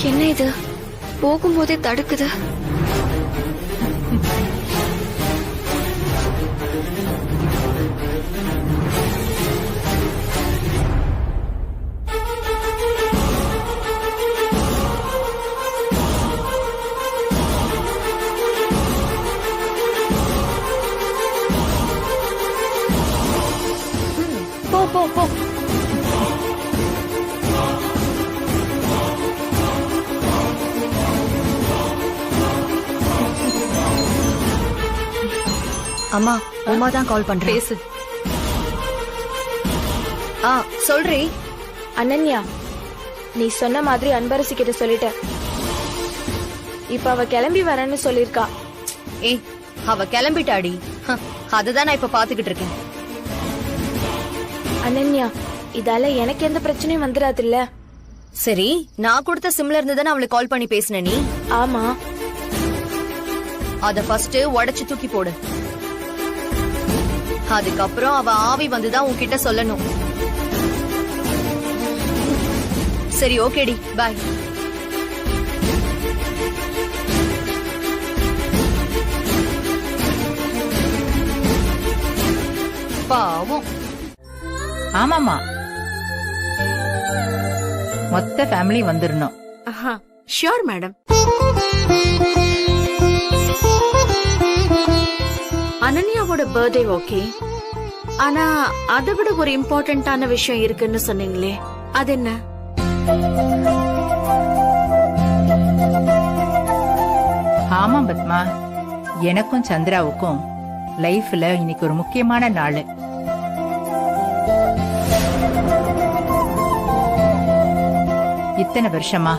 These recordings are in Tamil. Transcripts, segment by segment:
என்ன இது போகும்போதே தடுக்குது? போ போ போ. அம்மா, உமா தான் கால் பண்றேன். பேசு. சொல்றி. அனன்யா, நீ சொன்ன மாதிரி அன்பரசி கிட்ட சொல்லிட்ட. இப்ப அவ கிளம்பி வரேன்னு சொல்லிருக்கா. ஏய், அவ கிளம்பிட்டாடி. அதுதான் நான் இப்ப பாத்துக்கிட்டு இருக்கேன். அனன்யா, இதால எனக்கு எந்த பிரச்சனையும் வந்துடாது இல்ல? சரி, நான் கொடுத்த சிம்ல இருந்து தானே அவளுக்கு கால் பண்ணி பேசின நீ? ஆமா. அத ஃபர்ஸ்ட் உடைச்சு தூக்கி போடு. அதுக்கப்புறம் அவ ஆவி வந்துதான் உன்கிட்ட சொல்லணும். சரி, ஓகேடி, பாய். பாவம். ஆமாமா, மொத்த ஃபேமிலி வந்துடணும். Sure madam. அனன்யாவோட பர்த்டே ஓகே, ஆனா அதை விட ஒரு இம்பார்ட்டன்டான விஷயம் இருக்குன்னு சொன்னீங்களே, அது என்ன? ஆமா பத்மா, எனக்கும் சந்திராவுக்கும் லைஃப்ல இன்னைக்கு ஒரு முக்கியமான நாள். இத்தனை வருஷமா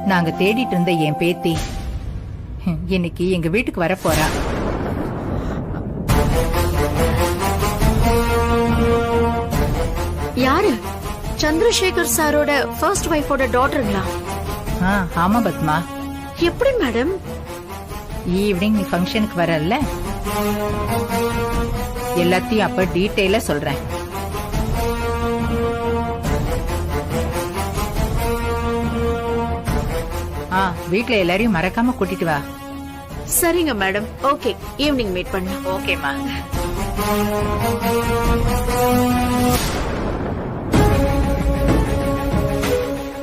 நாங்க தேடிட்டு இருந்த என் பேத்தி இன்னைக்கு எங்க வீட்டுக்கு வர போறா. யாரு? சந்திரசேகர் சாரோட ஃபர்ஸ்ட் வைஃபோட டாட்டருங்களா? ஆமா பத்மா. எப்படி மேடம்? ஈவினிங் நீ ஃபங்க்ஷனுக்கு வரல, எல்லாத்தையும் அப்ப டீட்டெயிலா சொல்றேன். வீட்ல எல்லாரையும் மறக்காம கூட்டிட்டு வா. சரிங்க மேடம், ஓகே, ஈவினிங் மீட் பண்ணலாம். ஓகேமா.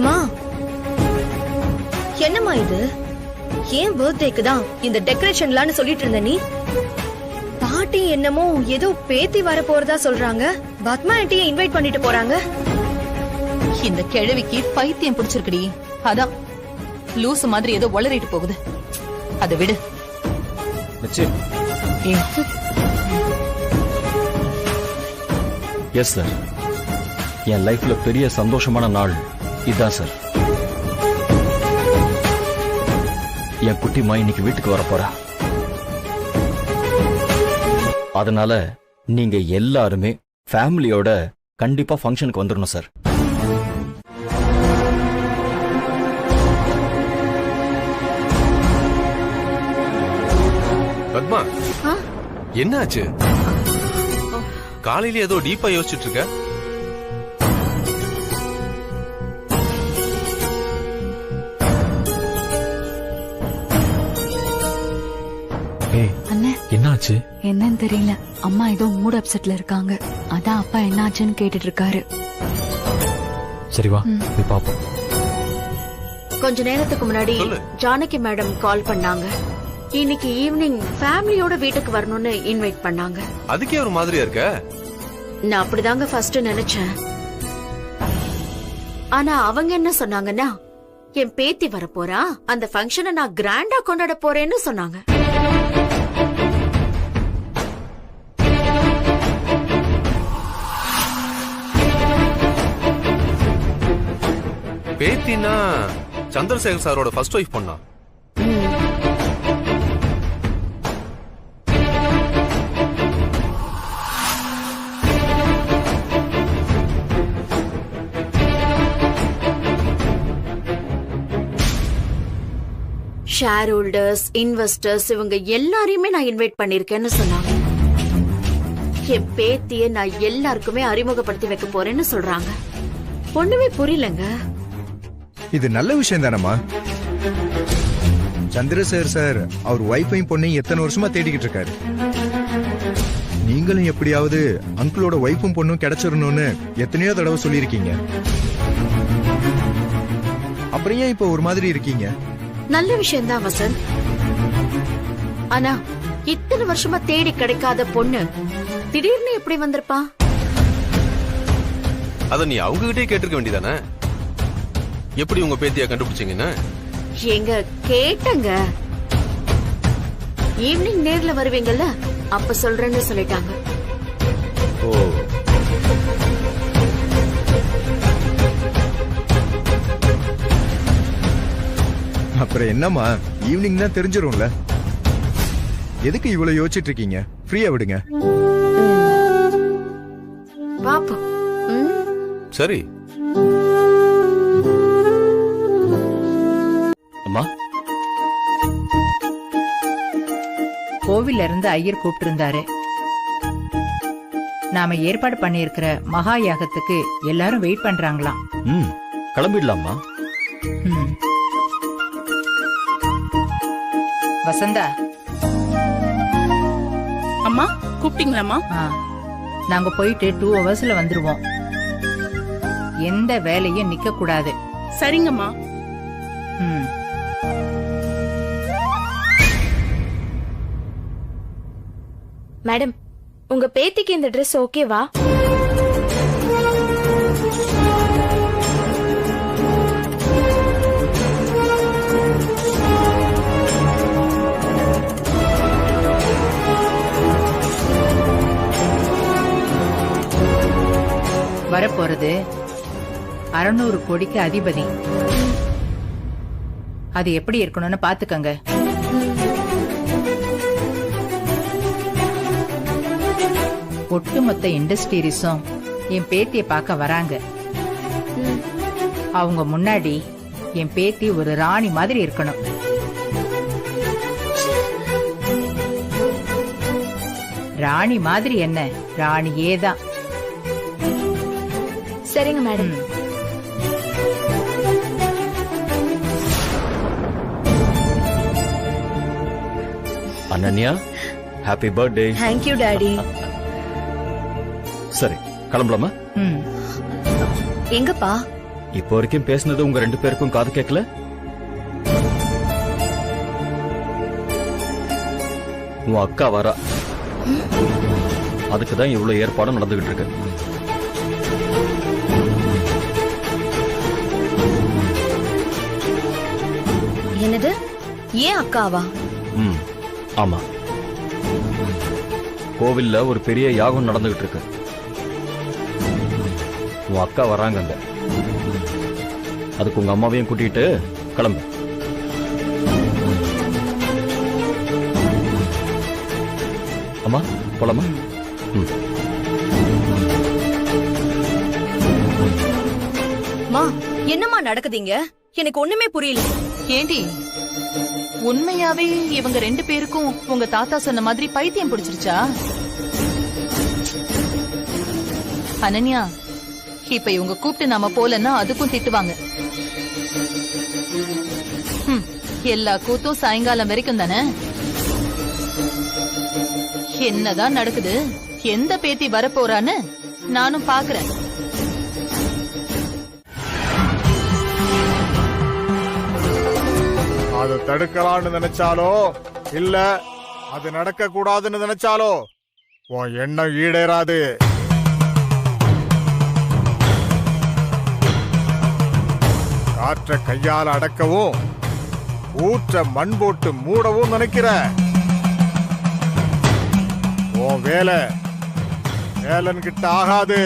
மா, என்னம்மா இது? ஏன் பர்த்டேக்கு தான் இந்த டெக்கரேஷன்லான்னு சொல்லிட்டு இருந்த நீ? பாட்டி என்னமோ ஏதோ பேத்தி வர போறதா சொல்றாங்க. பத்மா ஆண்டியை இன்வைட் பண்ணிட்டு போறாங்க. இந்த கிழவிக்கு பைத்தியம் பிடிச்சிருக்குடி. அதான் லூசு மாதிரி ஏதோ வளரிட்டு போகுது. அதை விடு. எஸ் சார், என் லைஃப்ல பெரிய சந்தோஷமான நாள் இதான் சார். என் குட்டிமா இன்னைக்கு வீட்டுக்கு வர போறா. அதனால நீங்க எல்லாருமே ஃபேமிலியோட கண்டிப்பா ஃபங்க்ஷனுக்கு வந்துடணும் சார். பத்மா, என்ன ஆச்சு? காலையில ஏதோ டீப்பா யோசிச்சுட்டு இருக்க. என்னாச்சு? என்னன்னு தெரியல, அம்மா ஏதோ மூட் அப்செட்ல இருக்காங்க. அதான் அப்பா என்னாச்சுன்னு கேட்டுட்டு இருக்காரு. சரி வா போய் பாப்போம். கொஞ்ச நேரத்துக்கு முன்னாடி ஜானகி மேடம் கால் பண்ணாங்க. இன்னைக்கு ஈவினிங் ஃபேமிலியோட வீட்டுக்கு வரணும்னு இன்வைட் பண்ணாங்க. அதுக்கே ஒரு மாதிரியா இருக்க? நான் அப்படிதாங்க ஃபர்ஸ்ட் நினைச்சேன். ஆனா அவங்க என்ன சொன்னாங்கன்னா, என் பேத்தி வர போறா, அந்த ஃபங்க்ஷனை நான் கிராண்டா கொண்டாட போறேன்னு சொன்னாங்க. பேத்தினா சந்திரசேகர் சாரோட ஃபர்ஸ்ட் ஒய்ஃப் பொண்ணா? ஷேர் ஹோல்டர்ஸ், இன்வெஸ்டர்ஸ், இவங்க எல்லாரையுமே நான் இன்வைட் பண்ணிருக்கேன்னு சொன்னாங்க. என் பேத்திய நான் எல்லாருக்குமே அறிமுகப்படுத்தி வைக்க போறேன்னு சொல்றாங்க. ஒண்ணுமே புரியலங்க. இது நல்ல விஷயம் தானம்மா. சந்திரசேகர் சார் அவர் ஒய்ஃபையும் பொண்ணையும் எத்தனை வருஷமா தேடிக்கிட்டு இருக்காரு. நீங்களும் எப்படியாவது அங்கிளோட ஒய்ஃபும் பொண்ணும் கிடைச்சிடணும்னு எத்தனையோ தடவை சொல்லியிருக்கீங்க. அப்புறம் ஏன் இப்ப ஒரு மாதிரி இருக்கீங்க? நல்ல விஷயம் தான் வசந்த். ஆனா இத்தனை வருஷமா தேடி கிடைக்காத பொண்ணு திடீர்னு எப்படி வந்திருப்பா? அத நீ அவங்க கிட்டே கேட்டிருக்க வேண்டியதானே? எப்படி உங்க பேத்தியா கண்டுபிடிச்சீங்கன்னு? எங்க கேட்டங்க. ஈவினிங் நேர்ல வருவீங்கல்ல, அப்ப சொல்றேன்னு சொல்லிட்டாங்க. ஓ, அப்புறம் என்னம்மா, ஈவினிங் தான் தெரிஞ்சிரும்ல. எதுக்கு இவ்வளவு யோசிச்சுட்டு இருக்கீங்க? ஃப்ரீயா விடுங்க. பாப்போம். சரி. அம்மா, கோவில்ல இருந்து ஐயர் கூப்பிட்டு இருந்தாரு. நாம ஏற்பாடு பண்ணியிருக்கிற மகா யாகத்துக்கு எல்லாரும் வெயிட் பண்றாங்களாம். கிளம்பிடலாமா? வசந்தா. அம்மா கூப்பிட்டீங்களாம்மா? நாங்க போயிட்டு 2 ஹவர்ஸ்ல வந்துருவோம். எந்த வேலையும் நிக்க கூடாது. சரிங்கம்மா. மேடம், உங்க பேத்திக்கு இந்த ட்ரெஸ் ஓகேவா? வரப்போறது 600 கோடிக்கு அதிபதி. அது எப்படி இருக்கணும்னு பாத்துக்கங்க. ஒட்டுமொத்த இண்டஸ்ட்ரீஸும் என் பேத்திய பார்க்க வராங்க. அவங்க முன்னாடி என் பேத்தி ஒரு ராணி மாதிரி இருக்கணும். ராணி மாதிரி என்ன, ராணியே தான். சரிங்க madam. Ananya, happy birthday. Thank you daddy. சரி, கிளம்பலாமா? எங்கப்பா? இப்போ வரைக்கும் பேசுனது உங்க 2 பேருக்கும் காது கேட்கல? உன் அக்கா வரா, அதுக்குதான் இவ்வளவு ஏற்பாடும் நடந்துகிட்டு இருக்கு. என்னது? ஏன் அக்காவா? ஆமா, கோவில்ல ஒரு பெரிய யாகம் நடந்துகிட்டு இருக்கு. உன் அக்கா வராங்க. அதுக்கு உங்க அம்மாவையும் கூட்டிட்டு கிளம்பு. அம்மா போலாமா? மா, என்னம்மா நடக்குதுங்க? எனக்கு ஒண்ணுமே புரியல. ஏண்டி, உண்மையாவே இவங்க 2 பேருக்கும் உங்க தாத்தா சொன்ன மாதிரி பைத்தியம் பிடிச்சிருச்சா? அனன்யா, இப்ப இவங்க கூப்பிட்டு நாம போலன்னா அதுக்கும் திட்டுவாங்க. எல்லா கூத்தும் சாயங்காலம் வரைக்கும் தானே. என்னதான் நடக்குது, எந்த பேத்தி வரப்போறான்னு நானும் பாக்குறேன். அதை தடுக்கலாம்னு நினைச்சாலோ இல்ல அது நடக்க கூடாதுன்னு நினைச்சாலோ உன் எண்ணம் ஈடேறாது. காற்ற கையால அடக்கவும் ஊற்ற மண் போட்டு மூடவும் நினைக்கிற. உன் வேலை வேலன் கிட்ட ஆகாது.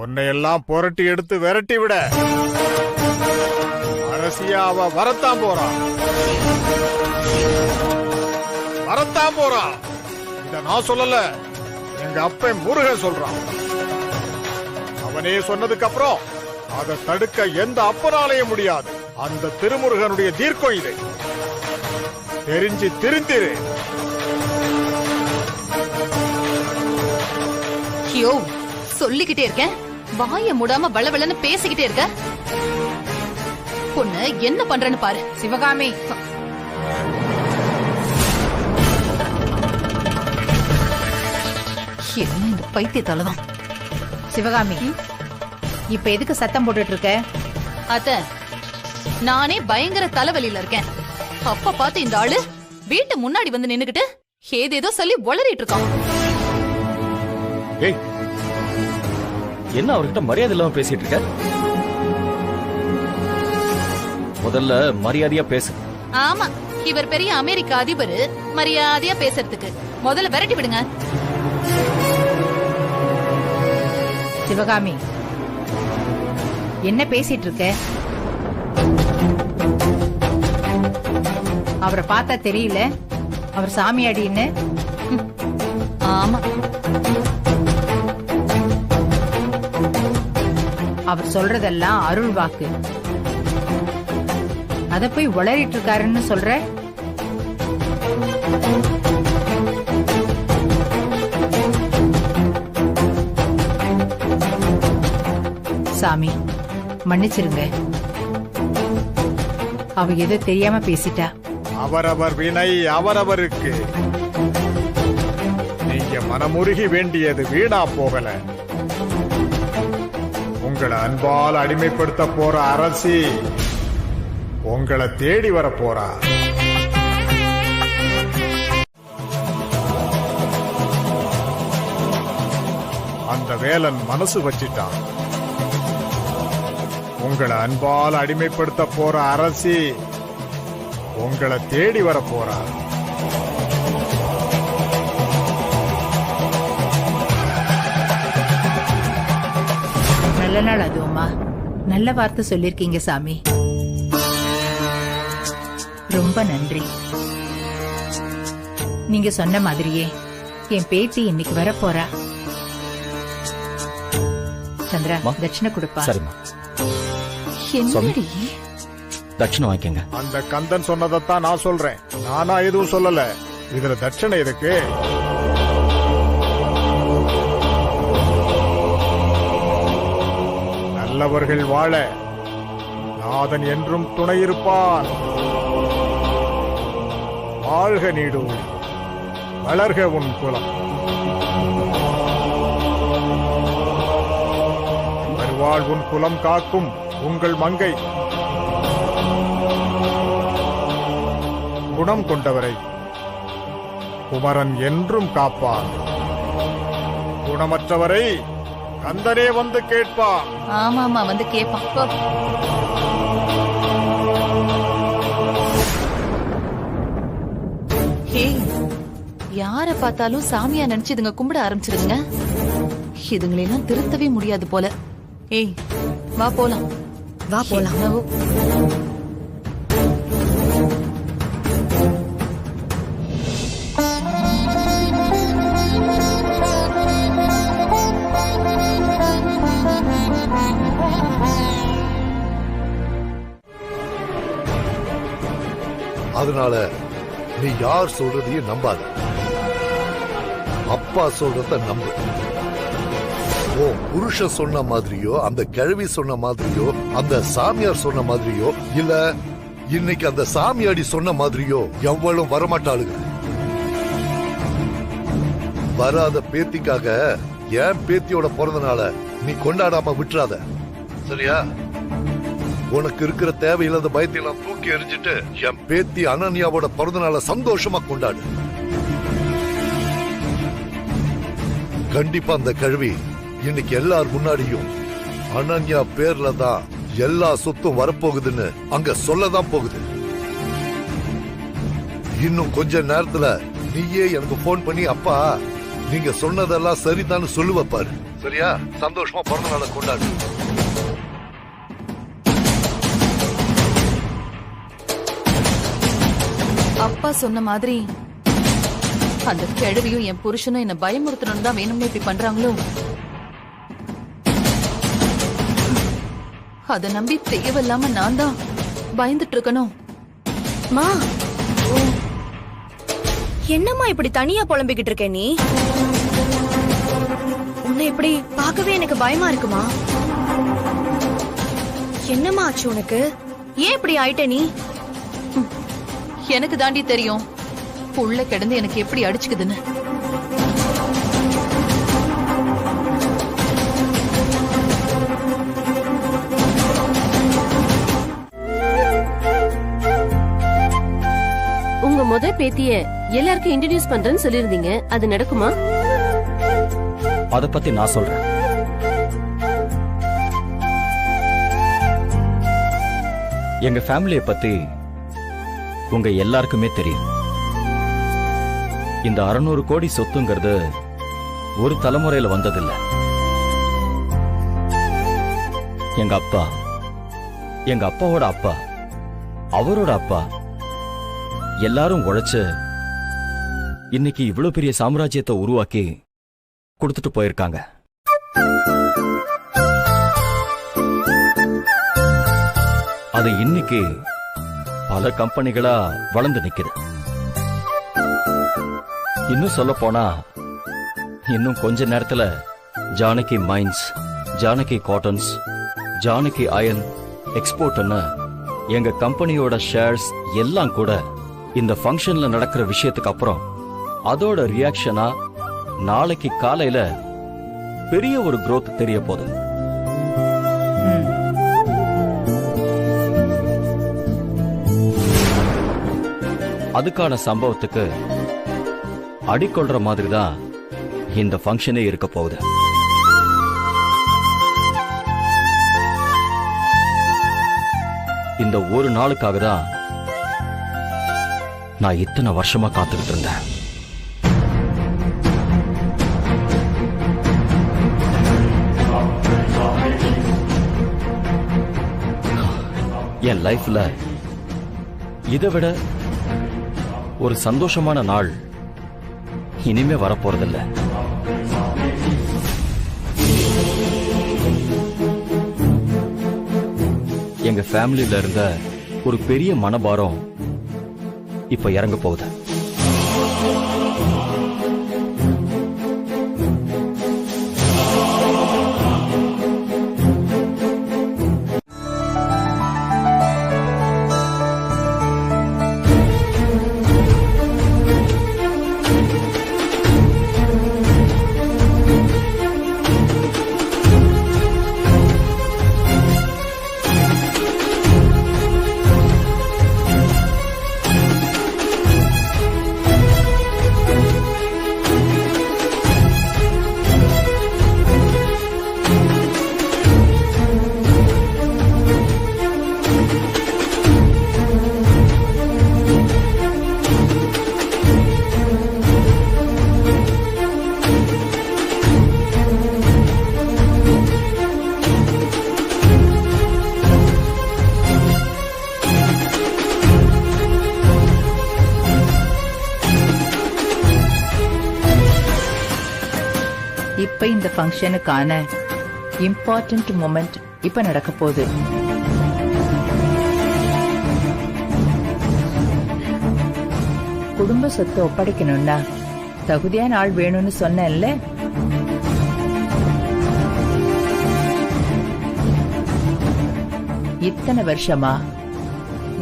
உன்னையெல்லாம் புரட்டி எடுத்து விரட்டி விட அரசியா அவ வரத்தான் போறான். வரத்தான் போறான். இத நான் சொல்லல, எங்க அப்பன் முருகன் சொல்றான். அவனே சொன்னதுக்கு அப்புறம் அதை தடுக்க எந்த அப்பனாலையும் முடியாது. அந்த திருமுருகனுடைய தீர்க்கம் இது. தெரிஞ்சு திருந்திரு. ஐயோ, சொல்லிக்கிட்டே இருக்கேன், வாய மூடாம வளவளன்னு பேசிக்கிட்டே இருக்க. பொண்ணு என்ன பண்றேன்னு பாரு. சிவகாமி, என்ன இந்த பைத்தியத்தாலதான். சிவகாமி, இப்ப எதுக்கு சத்தம் போட்டுட்டு இருக்க? அத்த, நானே பயங்கர தலைவலியில இருக்கேன். அப்ப பார்த்து இந்த ஆளு வீட்டு முன்னாடி வந்து நின்னுகிட்டு ஏதேதோ சொல்லி உளறிட்டு இருக்கான். ஏய், என்ன அவர்கிட்ட மரியாதை இல்லாம பேசிட்டு இருக்க? முதல்ல மரியாதையா பேசு. ஆமா, இவர் பெரிய அமெரிக்க அதிபர், மரியாதையா பேசுறதுக்கு முதல்ல விரட்டி விடுங்க. சிவகாமி, என்ன பேசிட்டு இருக்க? அவரை பார்த்தா தெரியல அவர் சாமியாடின்னு? ஆமா, அவர் சொல்றதெல்லாம் அருள் வாக்கு. அத போய் உளறிட்டு இருக்காருன்னு சொல்ற? சாமி, மன்னிச்சிருங்க. அவ ஏதோ தெரியாம பேசிட்டா. அவரவர் வினை அவரவருக்கு. நீங்க மனமுருகி வேண்டியது வீணா போகல. உங்களை அன்பால் அடிமைப்படுத்த போற அரசி உங்களை தேடி வர போறா. அந்த வேலன் மனசு வச்சிட்டான். உங்களை அன்பால் அடிமைப்படுத்த போற அரசி உங்களை தேடி வர போறா. நல்ல நாள் அதுவுமா. நல்ல வார்த்தை சொல்லிருக்கீங்க சாமி. ரொம்ப நன்றி. நீங்க சொன்ன மாதிரியே என் பேத்தி இன்னைக்கு வர போறா. சந்திரா, தட்சிணை கொடுப்பா. சரிம்மா. என்னடி தட்சிணை வாங்கிக்கங்க. அந்த கந்தன் சொன்னதைத்தான் நான் சொல்றேன். நானா எதுவும் சொல்லல. இதுல தட்சணை எதுக்கு? நல்லவர்கள் வாழ நாதன் என்றும் துணை இருப்பான். வாழ்க நீடூழி, வளர்க உன் குலம். வருவாள் உன் குலம் காக்கும் உங்கள் மங்கை. குணம் கொண்டவரை குமரன் என்றும் காப்பான். குணமற்றவரை கந்தனே வந்து கேட்பான். ஆமா ஆமா, வந்து கேட்பான். போ. யார பார்த்தாலும் சாமியா நினைச்சு இதுங்க கும்பிட ஆரம்பிச்சிருங்க. இதுங்களெல்லாம் திருத்தவே முடியாது போல. ஏய், வா போலாம். வா போலாம். அதனால நீ யார் சொல்றதையும் நம்பாத. அப்பா சொல்றத நம்பு. ஓ புருஷன் சொன்ன மாதிரியோ, அந்த கிழவி சொன்ன மாதிரியோ, அந்த சாமியார் சொன்ன மாதிரியோ, இல்ல இன்னைக்கு அந்த சாமியாடி சொன்ன மாதிரியோ எவ்வளவு வரமாட்டாளுங்க. வராத பேத்திக்காக என் பேத்தியோட பிறந்தனால நீ கொண்டாடாம விட்டுறாத, சரியா? உனக்கு இருக்கிற தேவையில்லாத பயத்தையெல்லாம் தூக்கி எறிஞ்சிட்டு என் பேத்தி அனன்யாவோட பிறந்தனால சந்தோஷமா கொண்டாடு. கண்டிப்பா அந்த கழுவி இன்னைக்கு எல்லார் முன்னாடியும் அனன்யா பேர்ல தான் எல்லா சொத்தும் வரப்போகுதுன்னு அங்க சொல்லதான் போகுது. இன்னும் கொஞ்ச நேரத்துல நீயே எனக்கு போன் பண்ணி, அப்பா நீங்க சொன்னதெல்லாம் சரிதான்னு சொல்லுவ பாரு, சரியா? சந்தோஷமா பிறந்த நாளை கொண்டாடு. அப்பா சொன்ன மாதிரி அந்த கிழவியும் என் புருஷனும் என்ன பயமுறுத்தணும் தான் வேணும்னு இப்படி பண்றாங்களோ? அத நம்பி தேவையில்லாம நான் தான் பயந்துட்டு இருக்கணும். மா, என்னம்மா இப்படி தனியா புலம்பிக்கிட்டு இருக்க நீ? உன்னை இப்படி பார்க்கவே எனக்கு பயமா இருக்குமா? என்னம்மா ஆச்சு உனக்கு? ஏன் இப்படி ஆயிட்ட நீ? எனக்கு தாண்டி தெரியும் புள்ள கிடந்து எனக்கு எப்படி அடிச்சுக்குதுன்னு. உங்க முத பேத்திய எல்லாருக்கும் இன்ட்ரோடியூஸ் பண்றேன்னு சொல்லிருந்தீங்க, அது நடக்குமா? அத பத்தி நான் சொல்றேன். எங்க ஃபேமிலிய பத்தி உங்க எல்லாருக்குமே தெரியும். இந்த 600 கோடி சொத்துங்கிறது ஒரு தலைமுறையில வந்ததில்லை. எங்க அப்பா, எங்க அப்பாவோட அப்பா, அவரோட அப்பா எல்லாரும் உழைச்சு இன்னைக்கு இவ்வளவு பெரிய சாம்ராஜ்யத்தை உருவாக்கி கொடுத்துட்டு போயிருக்காங்க. அது இன்னைக்கு பல கம்பெனிகளா வளர்ந்து நிக்குது. இன்னும் சொல்ல போனா இன்னும் கொஞ்ச நேரத்துல Janaki mines, Janaki cottons, Janaki iron எக்ஸ்போர்ட்னு எங்க கம்பெனியோட ஷேர்ஸ் எல்லாம் கூட இந்த ஃபங்க்ஷன்ல நடக்கிற விஷயத்துக்கு அப்புறம் அதோட ரியாக்ஷனா நாளைக்கு காலையில பெரிய ஒரு growth தெரிய போகுது. அதுக்கான சம்பவத்துக்கு அடிக்கொள்ற மாதிரி தான் இந்த ஃபங்க்ஷனே இருக்க போகுது. இந்த ஒரு நாளுக்காக தான் நான் இத்தனை வருஷமா காத்துக்கிட்டு இருந்தேன். என் லைஃப்ல இதை விட ஒரு சந்தோஷமான நாள் இனிமே வரப்போறதில்ல. எங்க ஃபேமிலியில இருந்த ஒரு பெரிய மனபாரம் இப்ப இறங்க போகுது. இப்ப இந்த ஃபங்க்ஷனுக்கான இம்பார்ட்டன்ட் மொமெண்ட் இப்ப நடக்க போகுது. குடும்ப சொத்தை ஒப்படைக்கணும்னா தகுதியான ஆள் வேணும்னு சொன்னேன்ல. இத்தனை வருஷமா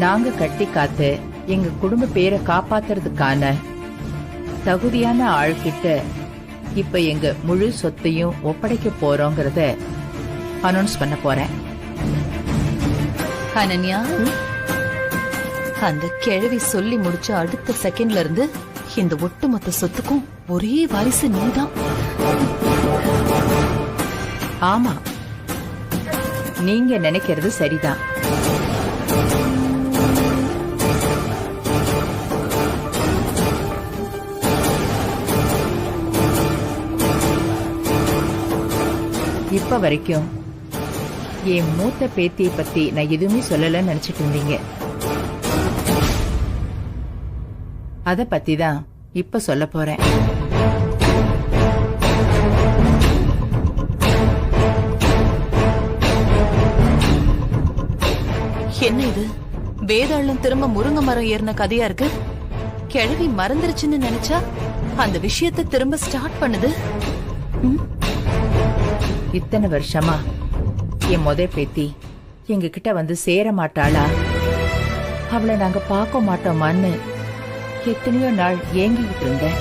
நாங்க கட்டி காத்து எங்க குடும்ப பேரை காப்பாத்துறதுக்கான தகுதியான ஆள்கிட்ட இப்ப எங்க முழு சொத்தையும் ஒப்படைக்க போறோங்கிறத அனௌன்ஸ் பண்ண போறேன். அனன்யா, அந்த கிழவி சொல்லி முடிச்ச அடுத்த செகண்ட்ல இருந்து இந்த ஒட்டுமொத்த சொத்துக்கும் ஒரே வாரிசு நீதான். ஆமா, நீங்க நினைக்கிறது சரிதான். இப்ப வரைக்கும் என் மூத்த பேத்தியை பத்தி நான் எதுவுமே சொல்லலன்னு நினைச்சிட்டு இருந்தீங்க. அத பத்தி தான் இப்ப சொல்ல போறேன். என்ன இது? வேதாளம் திரும்ப முருங்கை மரம் ஏறின கதையா இருக்கு. கிழவி மறந்துருச்சுன்னு நினைச்சா அந்த விஷயத்தை திரும்ப ஸ்டார்ட் பண்ணுது. இத்தனை வருஷமா என் பேத்தி எங்க கிட்ட வந்து சேர மாட்டாளா, அவளை நாங்க பார்க்க மாட்டோமான்னு எத்தனையோ நாள் ஏங்கிக்கிட்டு இருந்தேன்.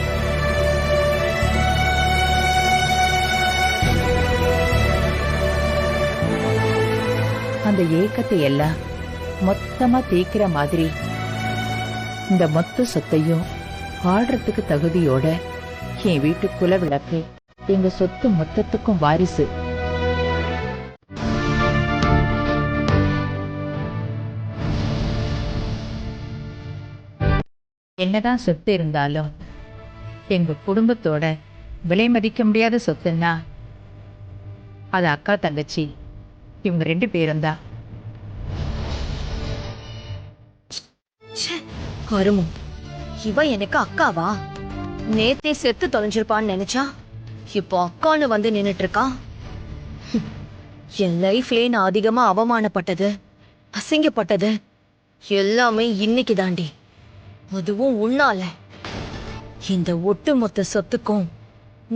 அந்த ஏக்கத்தை எல்லாம் மொத்தமா தேய்க்கிற மாதிரி இந்த மொத்த சொத்தையும் ஆடுறதுக்கு தகுதியோட என் வீட்டு குல விளக்கு, எங்க சொத்து மொத்தத்துக்கும் வாரிசு. என்னதான் சொத்து இருந்தாலும் எங்க குடும்பத்தோட விலை மதிக்க முடியாத சொத்துன்னா அது அக்கா தங்கச்சி இவங்க 2 பேரும் தான். கருமம், இவ எனக்கு அக்காவா? நேத்தே செத்து தொலைஞ்சிருப்பான்னு நினைச்சா இப்போ அக்கான்னு வந்து நின்னுட்டு இருக்கா. என் லைஃப்லயே நான் அதிகமா அவமானப்பட்டது, அசிங்கப்பட்டது எல்லாமே இன்னைக்கு தாண்டி. அதுவும் உன்னால. இந்த ஒட்டுமொத்த சொத்துக்கும்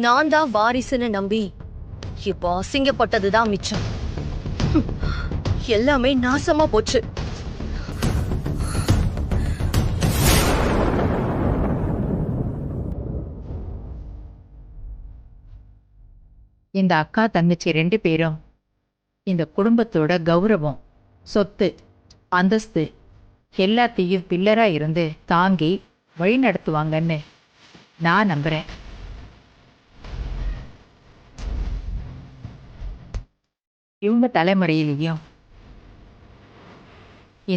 நான் தான் வாரிசுன்னு நம்பி இப்போ அசிங்கப்பட்டதுதான் மிச்சம். எல்லாமே நாசமா போச்சு. இந்த அக்கா தங்கச்சி 2 பேரும் இந்த குடும்பத்தோட கௌரவம், சொத்து, அந்தஸ்து எல்லாத்தையும் பில்லரா இருந்து தாங்கி வழி நடத்துவாங்கன்னு நான் நம்புறேன். இவங்க தலைமுறையிலையும்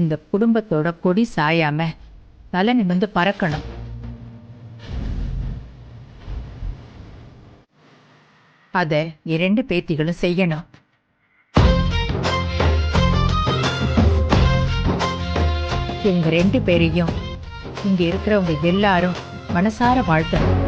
இந்த குடும்பத்தோட கொடி சாயாம தலை நிமிர்ந்து பறக்கணும். அத 2 பேத்திகளும் செய்யணும். எங்க 2 பேரையும் இங்க இருக்கிறவங்க எல்லாரும் மனசார வாழ்த்தணும்.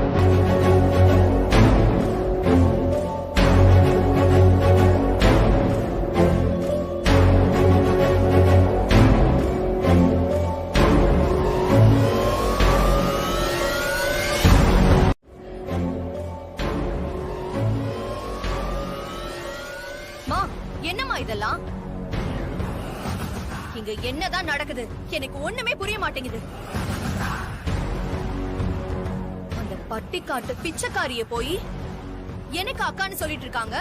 என்னம்மா இதெல்லாம்? இங்க என்னதான் நடக்குது எனக்கு ஒண்ணுமே புரிய மாட்டேங்குது. அந்த பட்டிக்காட்டு பிச்சைக்காரிய போய் எனக்கு அக்கான்னு சொல்லிட்டு இருக்காங்க.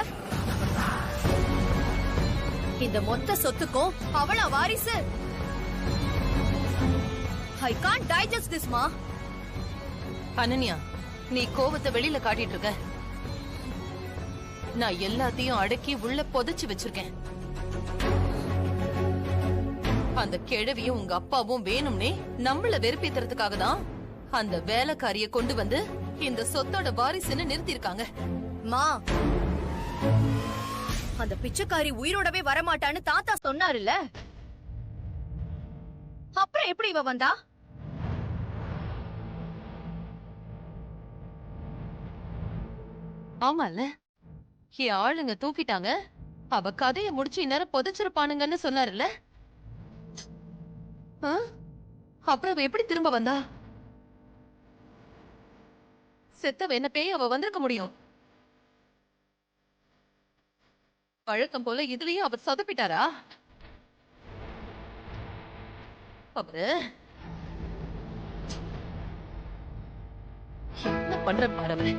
இந்த மொத்த சொத்துக்கும் அவளா வாரிசு? I can't digest this, மா. அனன்யா, நீ கோவத்தை வெளியில காட்டிட்டு இருக்க. நான் எல்லாத்தையும் அடக்கி உள்ள புதைச்சு வச்சிருக்கேன். அந்த கிழவியும் உங்க அப்பாவும் வேணும்னே நம்மள வெறுப்பேத்துறதுக்காக தான் அந்த வேலைக்காரிய கொண்டு வந்து இந்த சொத்தோட வாரிசுன்னு நிறுத்திருக்காங்க. மா, அந்த பிச்சைக்காரி உயிரோடவே வரமாட்டான்னு தாத்தா சொன்னாருல்ல, அப்புறம் எப்படி இவ வந்தா? ஆமால, என் ஆளுங்க தூக்கிட்டாங்க. அவ கதையை முடிச்சு இந்நேரம் புதைச்சிருப்பானுங்கன்னு சொன்னாருல்ல. அப்புறம் அவ எப்படி திரும்ப வந்தா? செத்தவ என்ன பேய் அவ வந்திருக்க முடியும்? பழக்கம் போல இதுலயும் அவர் சொதப்பிட்டாரா? அவரு என்ன பண்ற பாரு.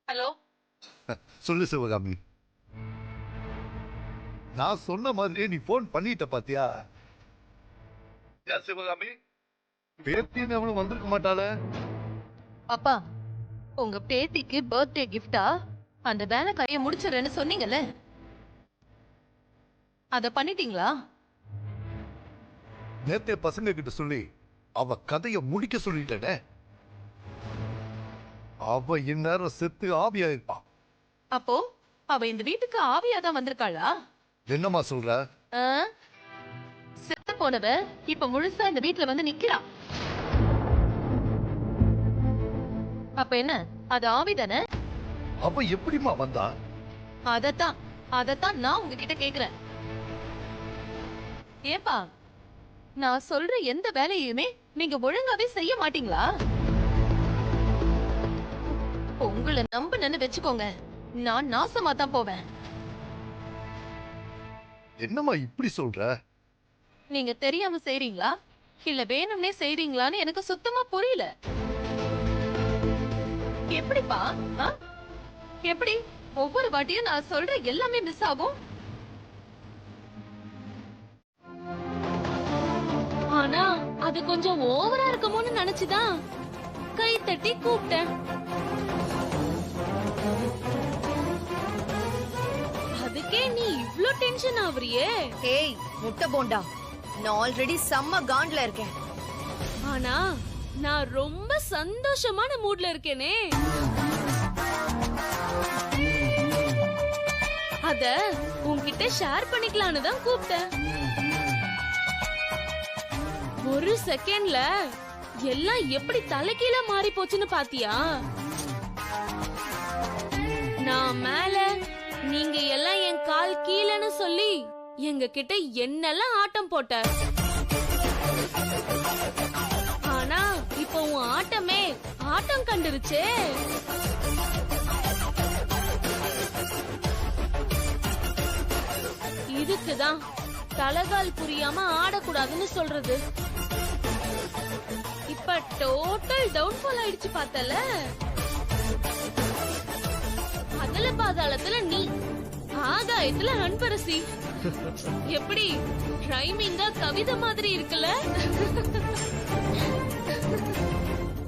ஹலோ, சொல்லு சிவகாமி. நான் சொன்ன மாதிரியே நீ போன் பண்ணிட்ட பாத்தியா? சிவகாமி, பேத்தின்னு அவனும் வந்திருக்க மாட்டாள. அப்பா, உங்க பேத்திக்கு பர்த்டே கிஃப்டா அந்த வேலைக்காரிய முடிச்சிடறேன்னு சொன்னீங்கல்ல, அத பண்ணிட்டீங்களா? நேத்தே பசங்க கிட்ட சொல்லி அவ கதைய முடிக்க சொல்லிட்டே. அவ இந்நேரம் செத்து ஆவியா இருப்பான். அப்போ அவ இந்த வீட்டுக்கு ஆவியாதான் வந்திருக்காளா? என்னம்மா சொல்ற? செத்து போனவ இப்ப முழுசா இந்த வீட்டுல வந்து நிக்கிறா. அப்ப என்ன, அது ஆவிதானே? அவ எப்படிமா வந்தா? அதத்தான் நான் உங்ககிட்ட கேக்குறேன். ஏப்பா நான் சொல்ற எந்த வேலையுமே நீங்க ஒழுங்காவே செய்ய மாட்டீங்களா? உங்களை நம்புனேன்னு வெச்சுக்கோங்க, நான் நாசமா தான் போவேன். என்னம்மா இப்படி சொல்ற? நீங்க தெரியாம செய்றீங்களா இல்ல வேணும்னே செய்றீங்களான்னு எனக்கு சுத்தமா புரியல. எப்படிப்பா? எப்படி ஒவ்வொரு வாட்டியும் நான் சொல்ற எல்லாமே மிஸ் ஆகும்? ஆனா அது கொஞ்சம் ஓவரா இருக்குமோன்னு நினைச்சுதான் கை தட்டி கூப்பிட்டேன். அதுக்கே நீ இவ்ளோ டென்ஷன் ஆவறியே? ஏய் முட்டை போண்டா, நான் ஆல்ரெடி செம்ம காண்ட்ல இருக்கேன். ஆனா நான் ரொம்ப சந்தோஷமான மூட்ல இருக்கேனே. அத உன்கிட்ட ஷேர் பண்ணிக்கலான்னு தான் கூப்பிட்டேன். ஒரு செகண்ட்ல எல்லாம் எப்படி தலைகீழ மாறி போச்சுன்னு பாத்தியா? நான் மேல, நீங்க எல்லாம் என் கால் கீழன்னு சொல்லி எங்க கிட்ட என்னெல்லாம் ஆட்டம் போட்ட. ஆனா இப்போ உன் ஆட்டமே ஆட்டம் கண்டுருச்சே. இதுக்குதான் தலகால் புரியாம ஆடக்கூடாதுன்னு சொல்றது. இப்ப டோட்டல் டவுன்ஃபால் ஆயிடுச்சு பார்த்தல. அதுல பாதாளத்துல நீ, ஆகாயத்துல அன்பரசி. எப்படி ரைமிங்கா கவிதை மாதிரி இருக்குல்ல?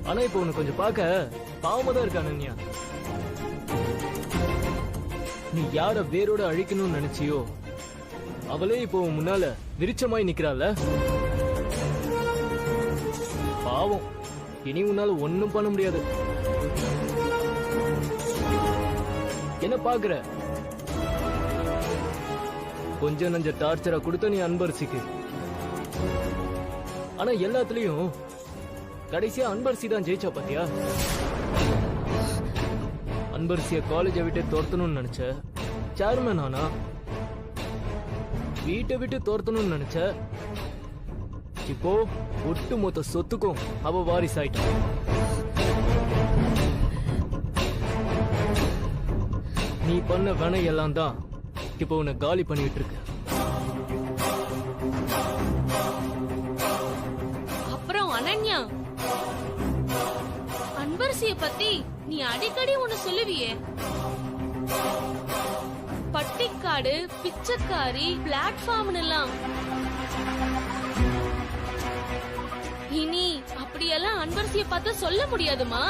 ஆனா இப்போ உனக்கு கொஞ்சம் பார்க்க பாவமா தான் இருக்க அனன்யா. நீ யார வேரோட அழிக்கணும்னு நினைச்சியோ அவளே இப்போ முன்னால விருச்சமாய் நிக்கிறாள். பாவம், இனி உன்னால ஒன்னும் பண்ண முடியாது. என்ன பாக்குற? கொஞ்சம் நஞ்ச டார்ச்சரா கொடுத்த நீ அன்பரசிக்கு. ஆனா எல்லாத்துலயும் கடைசியா அன்பரசி தான் ஜெயிச்சா பாத்தியா? அன்பரசிய காலேஜை விட்டு துரத்தணும்னு நினைச்ச, சேர்மன் ஆனா. வீட்டை விட்டு துரத்தணும்னு நினைச்ச, இப்போ ஒட்டு மொத்த சொத்துக்கும் அவ வாரிசு ஆயிட்டா. நீ பண்ண வினை எல்லாம் தான் இப்போ உன்னை காலி பண்ணிட்டு இருக்கு. அப்புறம் அனன்யா, அன்பரசிய பத்தி நீ அடிக்கடி ஒன்னு சொல்லுவியே. பட்டிக்காடு, பிச்சைக்காரி, பிளாட்ஃபார்ம் எல்லாம். இனி அப்படியெல்லாம் அன்பரசிய பார்த்து சொல்ல முடியாதுமா.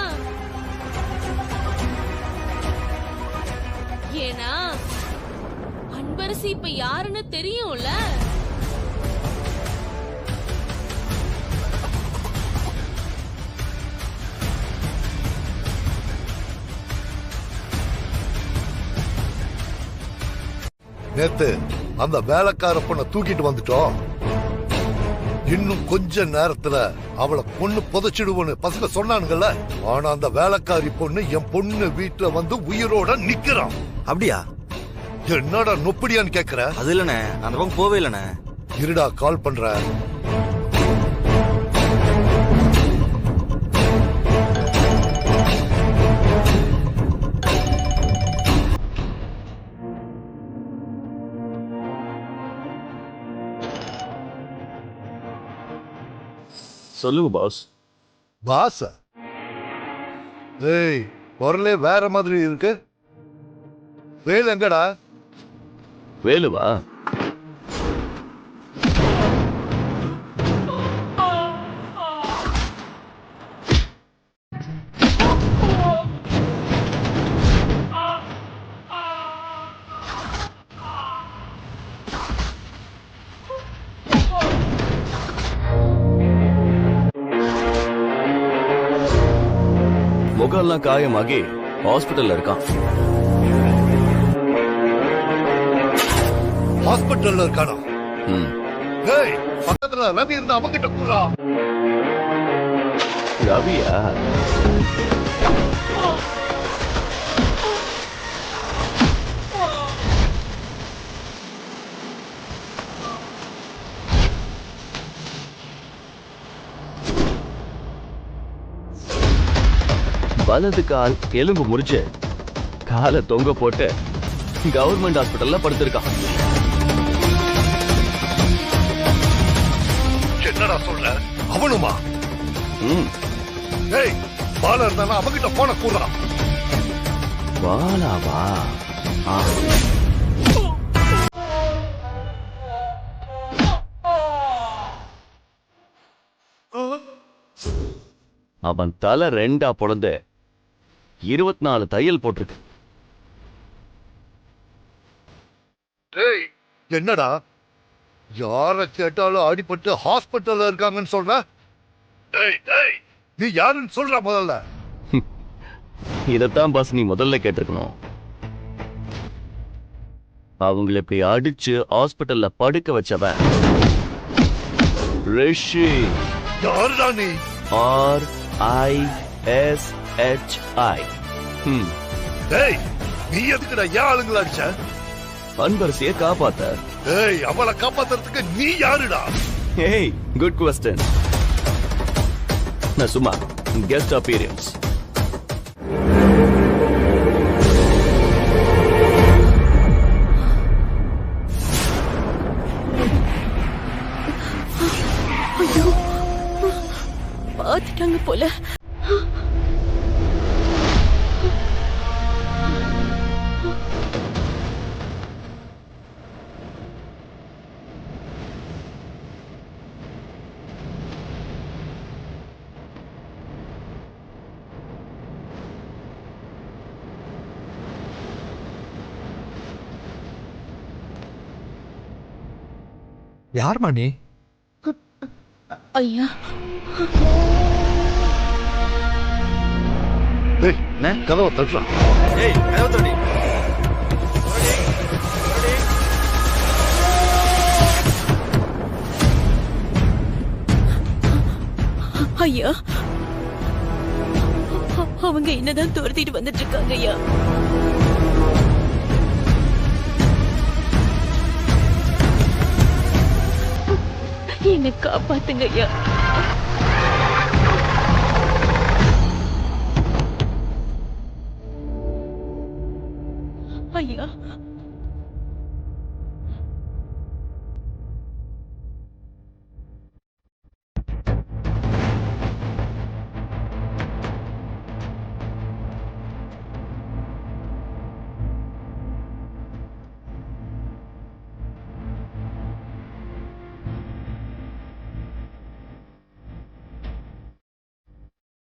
ஏன்னா அன்பரசி இப்ப யாருன்னு தெரியும்ல. நேத்து அந்த வேலைக்கார பொண்ணை தூக்கிட்டு வந்துட்டோம். இன்னும் கொஞ்ச நேரத்துல அவளை பொண்ணு புதைச்சிடுவோன்னு பசங்க சொன்னானுங்கல்ல. ஆனா அந்த வேலைக்காரி பொண்ணு என் பொண்ணு வீட்டுல வந்து உயிரோட நிக்கிறான். அப்படியா? என்னடா நொப்படியான்னு கேக்குற? அது இல்லண்ணே, அந்த பக்கம் போவே இல்லண்ணே. இருடா கால் பண்ற. சொல்லுங்க பாஸ். பாஸ்? ஏய், குரலே வேற மாதிரி இருக்கு. வேலு எங்கடா? வேலுவா? முகம்லாம் காயமாகி ஹாஸ்பிட்டல்ல இருக்கான். ஹாஸ்பிட்டல்ல இருக்கானா? ஏய், பக்கத்துல ரவி இருந்தா அவங்கிட்ட கூறா. ரவியா? வலது கால் எலும்பு முறிச்சு காலை தொங்க போட்டு கவர்மெண்ட் ஹாஸ்பிட்டல்ல படுத்திருக்கான். என்னடா சொல்ற? அவனுமா? ஏய், பாலா இருந்தானா அவகிட்ட போன கூடுறான். பாலாவா? அவன் தலை 2 பொழந்து 24 தையல் போட்டிருக்கு. டேய், என்னடா யார கேட்டாலும் அடிபட்டு ஹாஸ்பிட்டல்ல இருக்காங்கன்னு சொல்ற? டேய் டேய், நீ யாருன்னு சொல்ற முதல்ல? இதத்தான் பாஸ் நீ முதல்ல கேட்டிருக்கணும். அவங்களை போய் அடிச்சு ஹாஸ்பிட்டல்ல படுக்க வச்சவன் ரிஷி. யாருடா நீ? RISHI. டேய், நீ எதுக்குடா ஏன் ஆளுங்களை அடிச்ச? அன்பரசியை காப்பாத்த. ஏய், அவளை காப்பாத்துறதுக்கு நீ யாருடா? ஏய், குட் क्वेश्चन. நான் சும்மா கெஸ்ட் அப்பீரியன்ஸ். ஐயோ, பாத்துட்டாங்க போல. யார்மா நீ? ஐயா, டேய், கதவை தட்டுறான். ஏய், கதவை தட்டி. ஐயா, அவங்க என்னதான் துரத்திட்டு வந்துட்டு இருக்காங்க ஐயா. என்ன காப்பாத்துங்க ஐயா. ஐயா,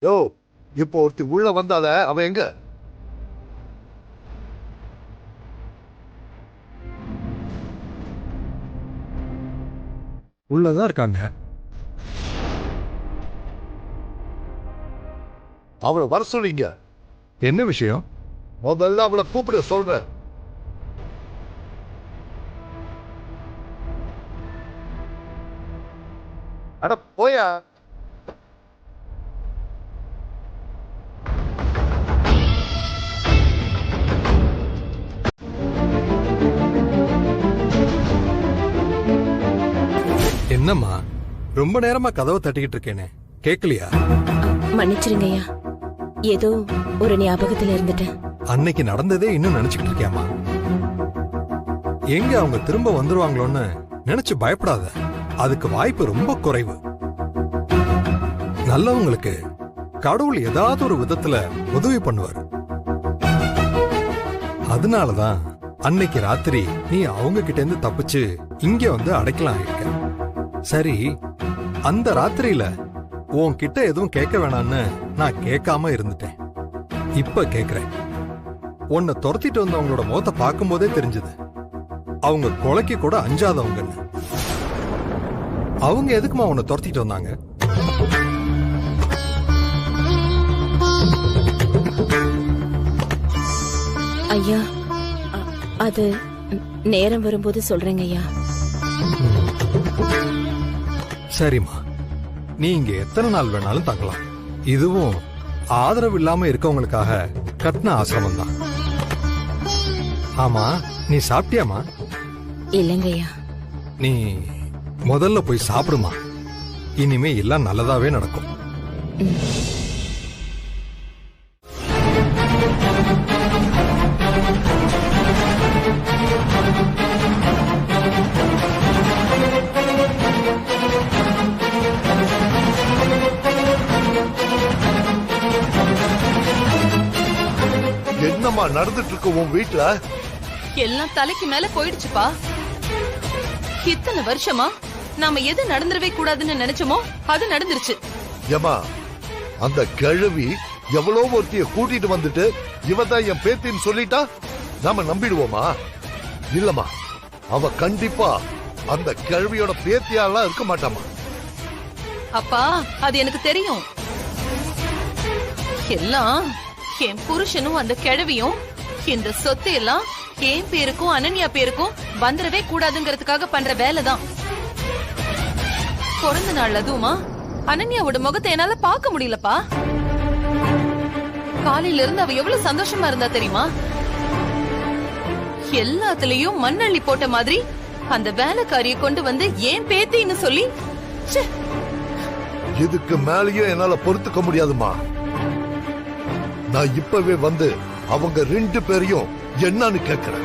யோ, இப்போ ஒருத்தி உள்ள வந்தால, அவன் எங்க? உள்ளதான் இருக்காங்க. அவளை வர சொல்லிங்க. என்ன விஷயம்? முதல்ல அவளை கூப்பிட சொல்ற. அட போயா. என்னம்மா, ரொம்ப நேரமா கதவை தட்டிக்கிட்டு இருக்கேனே, கேட்கலையா? மன்னிச்சிருங்க ஐயா, ஏதோ ஒரு ஞாபகத்துல இருந்துட்டேன். அன்னைக்கு நடந்ததே இன்னும் நினைச்சுக்கிட்டு இருக்கியாமா? எங்க அவங்க திரும்ப வந்துருவாங்களோன்னு நினைச்சு பயப்படாத. அதுக்கு வாய்ப்பு ரொம்ப குறைவு. நல்லவங்களுக்கு கடவுள் ஏதாவது ஒரு விதத்துல உதவி பண்ணுவார். அதனாலதான் அன்னைக்கு ராத்திரி நீ அவங்க கிட்ட இருந்து தப்பிச்சு இங்க வந்து அடைக்கலாம் இருக்க. சரி, அந்த ராத்திரியில உன்கிட்ட எதுவும் கேட்க வேணான்னு நான் கேட்காம இருந்துட்டேன். இப்ப கேக்குறேன். உன்னை துரத்திட்டு வந்தவங்களோட முகத்தை பார்க்கும் போதே தெரிஞ்சது அவங்க கொலைக்கு கூட அஞ்சாதவங்கன்னு. அவங்க எதுக்குமா உன்னை துரத்திட்டு வந்தாங்க? ஐயா, அது நேரம் வரும்போது சொல்றேங்க ஐயா. சரிம்மா, நீ இங்க எத்தனை நாள் வேணாலும் தங்கலாம். இதுவும் ஆதரவு இல்லாம இருக்கவங்களுக்காக கட்டின ஆசிரமம் தான். ஆமா, நீ சாப்பிட்டியாமா? இல்லைங்கய்யா. நீ முதல்ல போய் சாப்பிடுமா. இனிமே எல்லாம் நல்லதாவே நடக்கும். என்னம்மா நடந்துட்டு இருக்கு உன் வீட்டுல? எல்லாம் தலைக்கு மேல போயிடுச்சுப்பா. இத்தனை வருஷமா நாம எது நடந்துடவே கூடாதுன்னு நினைச்சோமோ அது நடந்துருச்சு. ஏமா, அந்த கிழவி எவ்வளோ ஒருத்திய கூட்டிட்டு வந்துட்டு இவதான் என் பேத்தின்னு சொல்லிட்டா நாம நம்பிடுவோமா? இல்லம்மா, அவ கண்டிப்பா அந்த கிழவியோட பேத்தியாலாம் இருக்க மாட்டாமா. அப்பா, அது எனக்கு தெரியும். எல்லாம் என் புருஷனும் அந்த கிழவியும் இந்த சொத்து எல்லாம் என் பேருக்கும் அனன்யா பேருக்கும் வந்துடவே கூடாதுங்கிறதுக்காக பண்ற வேலைதான். பிறந்த நாள் அதுவுமா அனன்யாவோட முகத்தை என்னால பார்க்க முடியலப்பா. காலையில இருந்து அவ எவ்வளவு சந்தோஷமா இருந்தா தெரியுமா? எல்லாத்துலயும் மண்ணள்ளி போட்ட மாதிரி அந்த வேலைக்காரிய கொண்டு வந்து ஏன் பேத்தின்னு சொல்லி இதுக்கு மேலேயும் என்னால பொறுத்துக்க முடியாதுமா. நான் இப்பவே வந்து அவங்க 2 பேரையும் என்னன்னு கேக்குறேன்.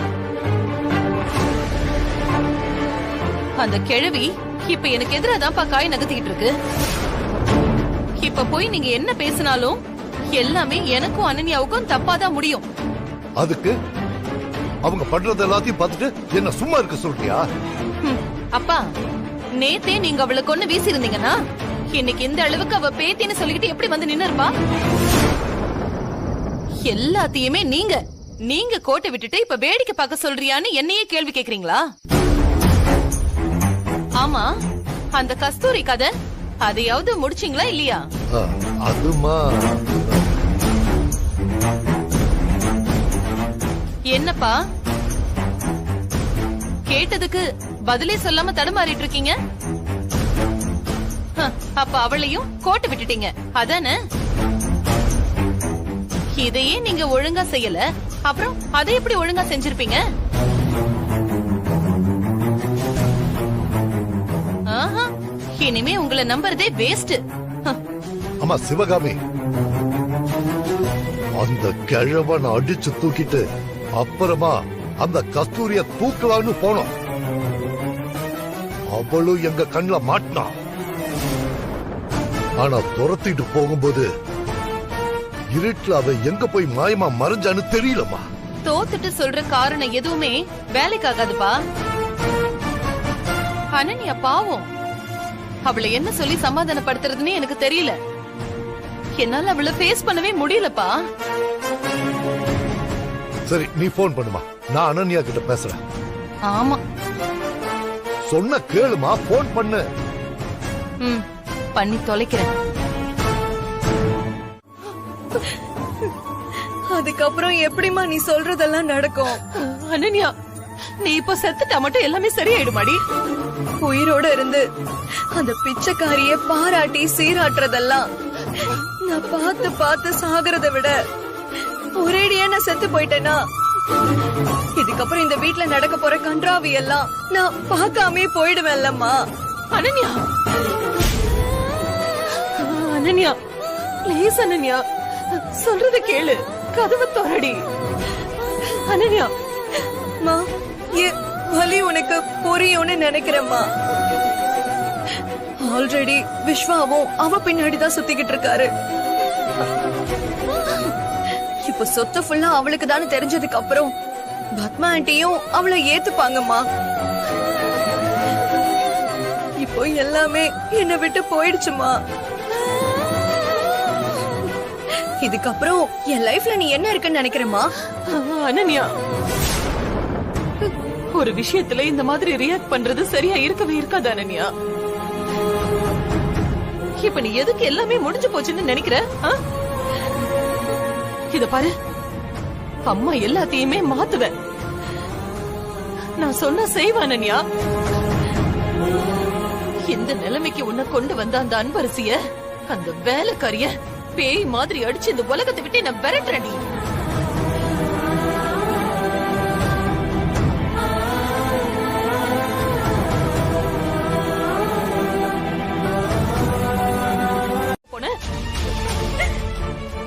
அந்த கிழவி இப்ப எனக்கு எதிராதான்ப்பா காய் நகர்த்திக்கிட்டு இருக்கு. இப்ப போய் நீங்க என்ன பேசினாலும் எல்லாமே எனக்கும் அனன்யாவுக்கும் தப்பாதான் முடியும். அதுக்கு அவங்க பண்றது எல்லாத்தையும் பார்த்துட்டு என்ன சும்மா இருக்க சொல்றியா? அப்பா, நேத்தே நீங்க அவளை கொண்டு வீசி இருந்தீங்கன்னா இன்னைக்கு இந்த அளவுக்கு அவ பேத்தின்னு சொல்லிக்கிட்டு எப்படி வந்து நின்னுருப்பா? எல்லாத்தையுமே நீங்க கோட்டை விட்டுட்டு இப்ப வேடிக்கை பார்க்க சொல்றியான்னு என்னையே கேள்வி கேக்குறீங்களா? ஆமா, அந்த கஸ்தூரி கதை அதையாவது முடிச்சீங்களா இல்லையா? அதுமா என்னப்பா கேட்டதுக்கு பதிலே சொல்லாம தடுமாறிட்டு இருக்கீங்க? அப்ப அவளையும் கோட்டை விட்டுட்டீங்க அதானே? இதையே நீங்க ஒழுங்கா செய்யல, அப்புறம் அதை எப்படி ஒழுங்கா செஞ்சிருப்பீங்க? இனிமே உங்களை நம்புறதே வேஸ்ட். அம்மா சிவகாமி, அந்த கிழவன் அடிச்சு தூக்கிட்டு அப்புறமா அந்த கஸ்தூரிய தூக்கலான்னு போனோம். அவளும் எங்க கண்ணுல மாட்டினா. ஆனா துரத்திட்டு போகும்போது இருட்டுல அவ எங்க போய் மாயமா மறைஞ்சான்னு தெரியலமா. தோத்துட்டு சொல்ற காரணம் எதுவுமே வேலைக்காகாதுப்பா. அனன்யா பாவம், அவளை என்ன சொல்லி சமாதானப்படுத்துறதுன்னு எனக்கு தெரியல. என்னால அவளை ஃபேஸ் பண்ணவே முடியலப்பா. சரி, நீ போன் பண்ணுமா, நான் அனன்யா கிட்ட பேசுறேன். ஆமா, சொன்ன கேளுமா, போன் பண்ணு. பண்ணி தொலைக்கிறேன். அதுக்கப்புறம் எப்படிமா நீ சொல்றதெல்லாம் நடக்கும்? அனன்யா, நீ இப்ப செத்துட்டா மட்டும் எல்லாமே சரியாயிடுமாடி? உயிரோட இருந்து அந்த பிச்சைக்காரிய பாராட்டி சீராட்டுறதெல்லாம் நான் பார்த்து பார்த்து சாகிறத விட ஒரேடியா நான் செத்து போயிட்டேனா, இதுக்கப்புறம் இந்த வீட்டுல நடக்க போற கன்றாவி எல்லாம் நான் பார்க்காமே போயிடுவேன்லம்மா. அனன்யா, அனன்யா ப்ளீஸ் அனன்யா, சொல்றத கேளு, கதவை தோரடி. அனன்யா, மா வலி உனக்கு புரியும்னு நினைக்கிறேம்மா. ஆல்ரெடி விஸ்வாவும் அவ பின்னாடிதான் சுத்திக்கிட்டு இருக்காரு. இப்ப சொத்து ஃபுல்லா அவளுக்கு தானே தெரிஞ்சதுக்கு அப்புறம் பத்மா ஆண்டியும் அவளை ஏத்துப்பாங்கம்மா. இப்போ எல்லாமே என்னை விட்டு போயிடுச்சுமா. இதுக்கப்புறம் என் லைஃப்ல நீ என்ன இருக்குன்னு நினைக்கிறேம்மா? அனன்யா, ஒரு விஷயத்துல இந்த மாதிரி ரியாக்ட் பண்றது சரியா இருக்கவே இருக்காது அனன்யா. இப்ப நீ எதுக்கு எல்லாமே முடிஞ்சு போச்சுன்னு நினைக்கிற? இத பாரு, அம்மா எல்லாத்தையுமே மாத்துவேன். நான் சொன்ன செய்வேன் அனன்யா. இந்த நிலைமைக்கு உன்னை கொண்டு வந்த அந்த அன்பரசிய, அந்த வேலைக்காரிய பேய் மாதிரி அடிச்சு இந்த உலகத்தை விட்டு நான் விரட்டுறேன்.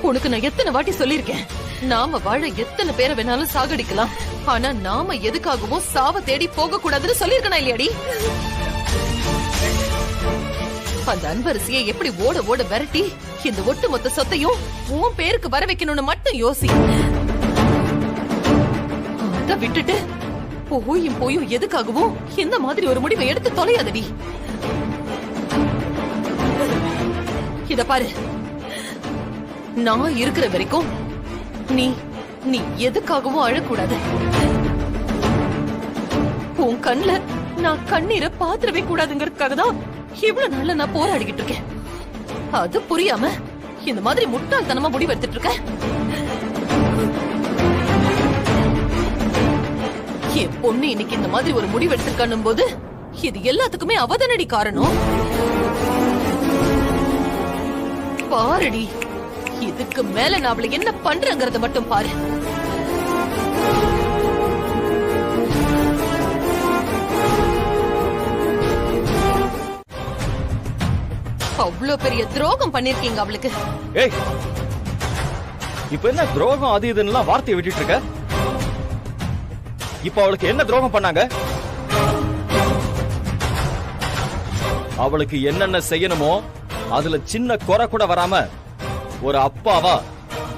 உனக்கு நான் எத்தனை வாட்டி சொல்லிருக்கேன், நாம வாழ எத்தனை பேரை வேணாலும் சாகடிக்கலாம், ஆனா நாம எதுக்காகவும் சாவ தேடி போக கூடாதுன்னு சொல்லிருக்கனா இல்லையாடி? அந்த அன்பரசியை எப்படி ஓட ஓட விரட்டி இந்த ஒட்டுமொத்த சொத்தையும் உன் பேருக்கு வர வைக்கணும்னு மட்டும் யோசி. அத விட்டுட்டு போயும் எதுக்காகவும் இந்த மாதிரி ஒரு முடிவை எடுத்து தொலையாதடி. இத பாரு, நான் இருக்கிற வரைக்கும் நீ நீ எதுக்காகவும் அழக்கூடாது. உன் கண்ணுல நான் கண்ணீரை பாத்திரவே கூடாதுங்கிறதுக்காக தான் இவ்வளவு நாள்ல நான் போராடிக்கிட்டு இருக்கேன். அது புரியாம இந்த மாதிரி முட்டாள்தனமா முடிவு எடுத்துட்டு இருக்க. என் பொண்ணு இன்னைக்கு இந்த மாதிரி ஒரு முடிவு எடுத்திருக்கானும் போது இது எல்லாத்துக்குமே அவதானடி காரணம். பாருடி, இதுக்கு மேல நான் அவளை என்ன பண்றேங்கிறத மட்டும் பாரு. அவ்வளவு பெரிய துரோகம் பண்ணிருக்கீங்க அவளுக்கு. ஏய், இப்ப என்ன துரோகம் அது இதுன்னு வார்த்தையை விட்டுட்டு இருக்க? இப்ப அவளுக்கு என்ன துரோகம் பண்ணாங்க? அவளுக்கு என்னென்ன செய்யணுமோ அதுல சின்ன குறை கூட வராம ஒரு அப்பாவா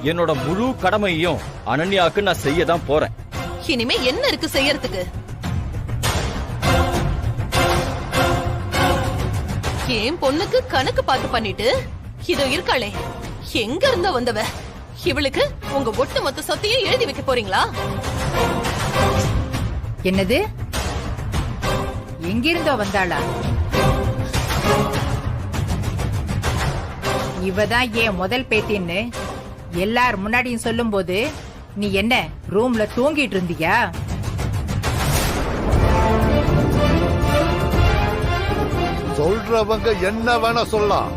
என்னோட முழு கடமையையும் அனன்யாவுக்கு நான் செய்யதான் போறேன். இனிமே என்ன இருக்கு செய்யறதுக்கு? என் பொண்ணுக்கு கணக்கு பார்த்து பண்ணிட்டு இதோ இருக்காளே, எங்க இருந்த வந்தவ, இவளுக்கு உங்க ஒட்டு மொத்த சொத்தையும் எழுதி வைக்க போறீங்களா? என்னது? எங்கிருந்தோ வந்தாளா? இவதான் ஏன் முதல் பேத்தின்னு எல்லார் முன்னாடியும் சொல்லும் போது நீ என்ன ரூம்ல தூங்கிட்டு இருந்தியா? சொல்றவங்க என்ன வேணா சொல்லலாம்,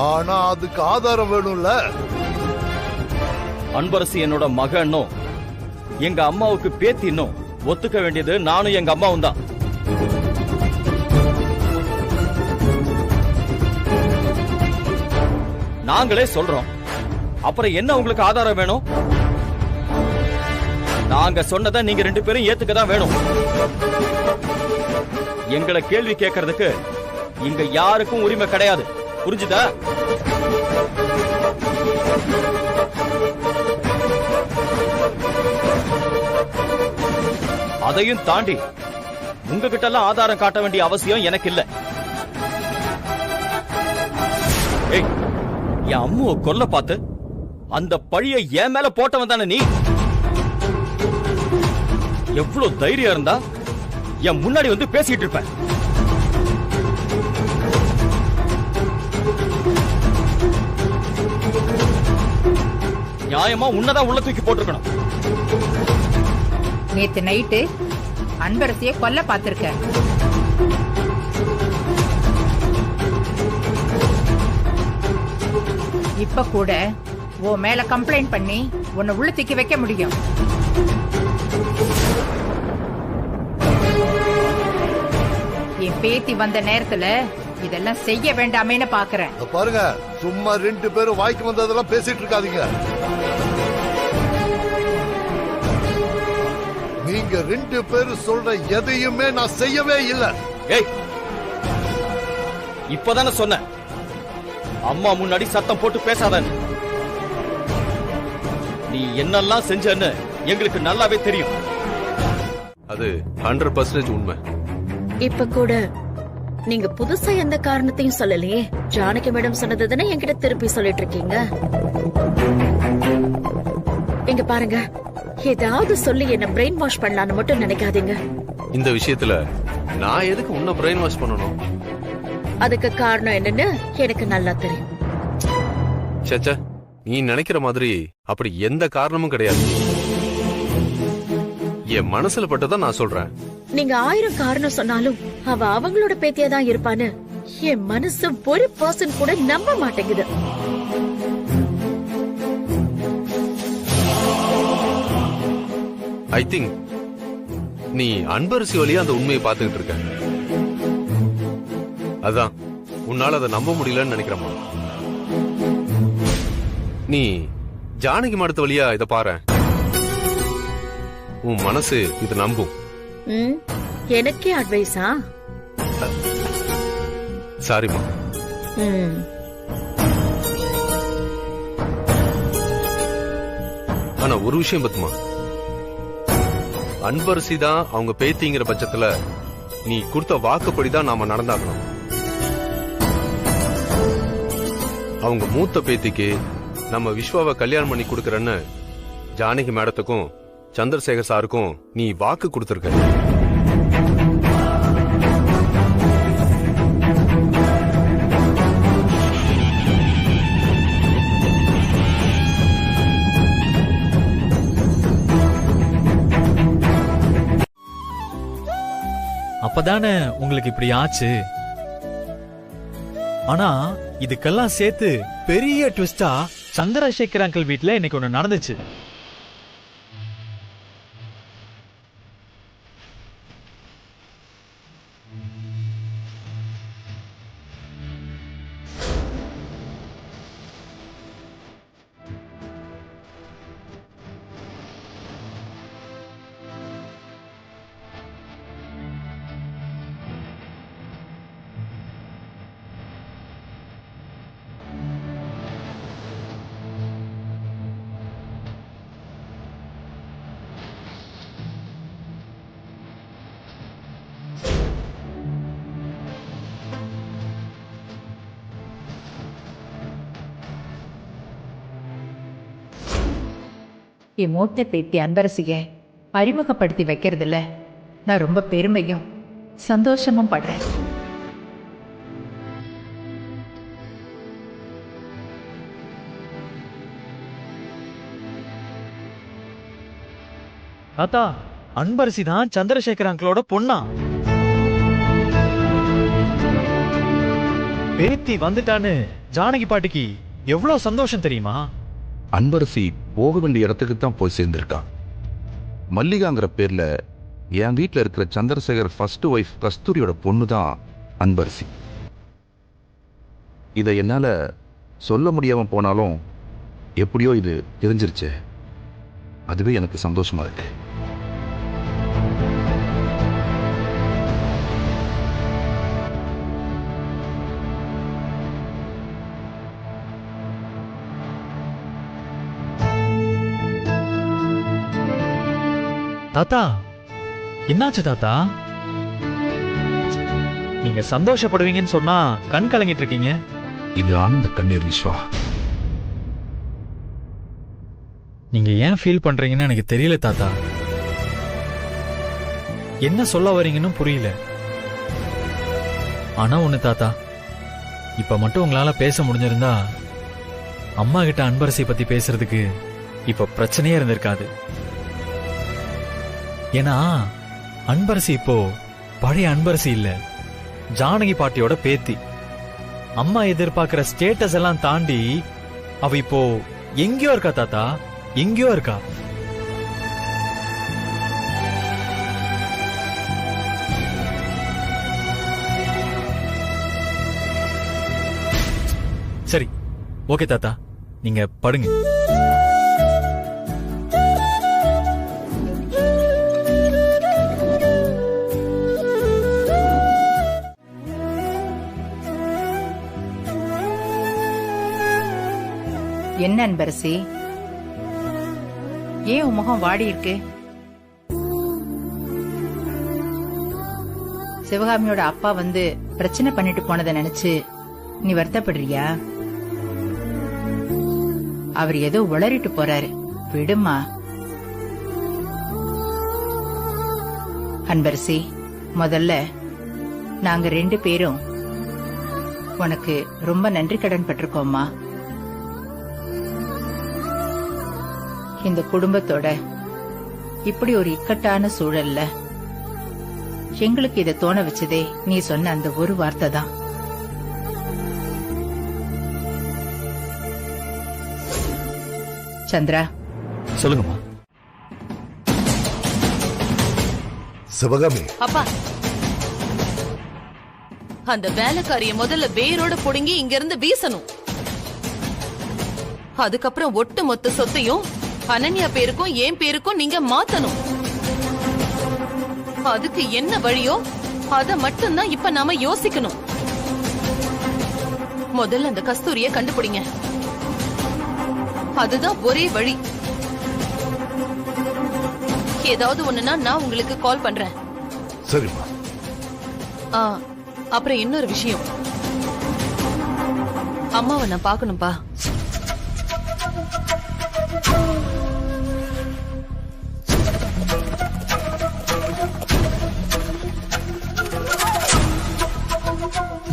ஆனா அதுக்கு ஆதாரம் வேணும்ல. அன்பரசி என்னோட மகனும் எங்க அம்மாவுக்கு பேத்தின்னும் ஒத்துக்க வேண்டியது நானும் எங்க அம்மாவும் தான். நாங்களே சொல்றோம், அப்புறம் என்ன உங்களுக்கு ஆதாரம் வேணும்? நாங்க சொன்னதை நீங்க ரெண்டு பேரும் ஏத்துக்கதான் வேணும். எங்களை கேள்வி கேட்கறதுக்கு இங்க யாருக்கும் உரிமை கிடையாது, புரிஞ்சுதா? அதையும் தாண்டி உங்ககிட்ட எல்லாம் ஆதாரம் காட்ட வேண்டிய அவசியம் எனக்கு இல்ல. ஏய், என் அம்முவை கொல்ல பார்த்து அந்த பழிய என் மேல போட்டவன் தானே நீ? எவ்வளவு தைரியம் இருந்தா என் முன்னாடி வந்து பேசிட்டு இருப்ப. நியாயமா உன்னதான் உள்ள தூக்கி போட்டிருக்கணும். நேத்து நைட்டு அன்பரசியை கொல்ல பார்த்திருக்க. இப்ப கூட உன் மேல கம்ப்ளைண்ட் பண்ணி உன்னை உள்ள தூக்கி வைக்க முடியும். என் பேத்தி வந்த நேரத்துல இதெல்லாம் செய்ய வேண்டாமேன்னு பாக்குறேன். பாருங்க, சும்மா ரெண்டு பேரும் வாய்க்கு வந்ததெல்லாம் பேசிட்டு இருக்காதீங்க. நீங்க ரெண்டு பேரும் சொல்ற எதையுமே நான் செய்யவே இல்லை. ஏய், இப்பதானே சொன்ன அம்மா முன்னாடி சத்தம் போட்டு பேசாதன்னு. நீ என்னெல்லாம் செஞ்சன்னு எங்களுக்கு நல்லாவே தெரியும். அது 100% உண்மை. இப்ப கூட நீங்க புதுசா எந்த காரணத்தையும் சொல்லலையே. ஜானகி மேடம் சொன்னதுதானே என்கிட்ட திருப்பி சொல்லிட்டு இருக்கீங்க. இங்க பாருங்க, ஏதாவது சொல்லி என்ன பிரெயின் வாஷ் பண்ணலான்னு மட்டும் நினைக்காதீங்க. இந்த விஷயத்துல நான் எதுக்கு உன்னை பிரெயின் வாஷ் பண்ணணும்? அதுக்கு காரணம் என்னன்னு எனக்கு நல்லா தெரியும். சேச்சா, நீ நினைக்கிற மாதிரி அப்படி எந்த காரணமும் கிடையாது. என் மனசுல பட்டதான் நான் சொல்றேன். நீங்க 1000 காரணம் சொன்னாலும் அவ அவங்களோட பேத்தியா தான் இருப்பான்னு என் மனசு ஒரு பர்சன் கூட நம்ப மாட்டேங்குது. ஐ திங்க் நீ அன்பரசி வழியா அந்த உண்மையை பார்த்துக்கிட்டு இருக்க. அதான் உன்னால அதை நம்ப முடியலன்னு நினைக்கிறமா. நீ ஜானகி மடத்து வழியா இத பாரு, உன் மனசு இது நம்பும். எனக்கே அட்வைஸா? சாரிமா. ஆனா ஒரு விஷயம் பத்துமா, அன்பரசி தான் அவங்க பேத்திங்கிற பட்சத்துல நீ கொடுத்த வாக்குப்படிதான் நாம நடந்தாகணும். அவங்க மூத்த பேத்திக்கு நம்ம விஸ்வாவை கல்யாணம் பண்ணி கொடுக்கறன்னு ஜானகி மேடத்துக்கும் சந்திரசேகர் சாருக்கும் நீ வாக்கு கொடுத்திருக்க. அப்பதானே உங்களுக்கு இப்படி ஆச்சு. ஆனா இதுக்கெல்லாம் சேர்த்து பெரிய ட்விஸ்டா சந்திரசேகர் அங்கிள் வீட்ல இன்னைக்கு ஒண்ணு நடந்துச்சு. என் மூத்த பேத்தி அன்பரசிய அறிமுகப்படுத்தி வைக்கிறதுல நான் ரொம்ப பெருமையும் சந்தோஷமும் படுறேன். தாத்தா, அன்பரசி தான் சந்திரசேகர் அங்கிளோட பொண்ணா? பேத்தி வந்துட்டான்னு ஜானகி பாட்டிக்கு எவ்வளவு சந்தோஷம் தெரியுமா? அன்பரசி போக வேண்டிய இடத்துக்கு தான் போய் சேர்ந்திருக்கான். மல்லிகாங்கிற பேர்ல என் வீட்டில் இருக்கிற சந்திரசேகர் ஃபர்ஸ்ட் ஒய்ஃப் கஸ்தூரியோட பொண்ணு தான் அன்பரசி. இதை என்னால சொல்ல முடியாம போனாலும் எப்படியோ இது தெரிஞ்சிருச்சு. அதுவே எனக்கு சந்தோஷமா இருக்கு. தாத்தா, என்னாச்சு தாத்தா? நீங்க சந்தோஷப்படுவீங்கன்னு சொன்னா கண் கலங்கிட்டு இருக்கீங்க. இது ஆனந்த கண்ணீர் விஸ்வா. நீங்க ஏன் ஃபீல் பண்றீங்கன்னு எனக்கு தெரியல தாத்தா. என்ன சொல்ல வரீங்கன்னு புரியல. ஆனா ஒண்ணு தாத்தா, இப்ப மட்டும் உங்களால பேச முடிஞ்சிருந்தா அம்மா கிட்ட அன்பரசி பத்தி பேசுறதுக்கு இப்ப பிரச்சனையே இருந்திருக்காது. ஏன்னா அன்பரசி இப்போ பழைய அன்பரசி இல்ல, ஜானகி பாட்டியோட பேத்தி. அம்மா எதிர்பார்க்கிற ஸ்டேட்டஸ் எல்லாம் தாண்டி அவ இப்போ எங்கேயோ இருக்கா தாத்தா, எங்கேயோ இருக்கா. சரி, ஓகே தாத்தா, நீங்க படுங்க. என்ன அன்பரசி, ஏன் உன் முகம் வாடி இருக்கு? சிவகாமியோட அப்பா வந்து பிரச்சனை பண்ணிட்டு போனதை நினைச்சு நீ வருத்தப்படுறியா? அவர் ஏதோ உளறிட்டு போறாரு, விடுமா. அன்பரசி, முதல்ல நாங்க 2 பேரும் உனக்கு ரொம்ப நன்றி கடன் பட்டிருக்கோம்மா. இந்த குடும்பத்தோட இப்படி ஒரு இக்கட்டான சூழல்ல எங்களுக்கு இதை தோண வச்சதே நீ சொன்ன அந்த ஒரு வார்த்தை தான். சந்திரா, சொல்லுங்கம்மா. சிவகாமி, அப்பா, அந்த வேலைக்காரிய முதல்ல வேரோட புடுங்கி இங்க இருந்து வீசணும். அதுக்கப்புறம் ஒட்டு மொத்த சொத்தையும் அனன்யா பேருக்கும் என் பேருக்கும் நீங்க மாத்தணும். அதுக்கு என்ன வழியோ அத மட்டும்தான் இப்ப நாம யோசிக்கணும். முதல்ல அந்த கஸ்தூரிய கண்டுபிடிங்க, அதுதான் ஒரே வழி. ஏதாவது ஒண்ணுனா நான் உங்களுக்கு கால் பண்றேன். சரிம்மா. அப்புறம் இன்னொரு விஷயம், அம்மாவை நான் பார்க்கணும்பா.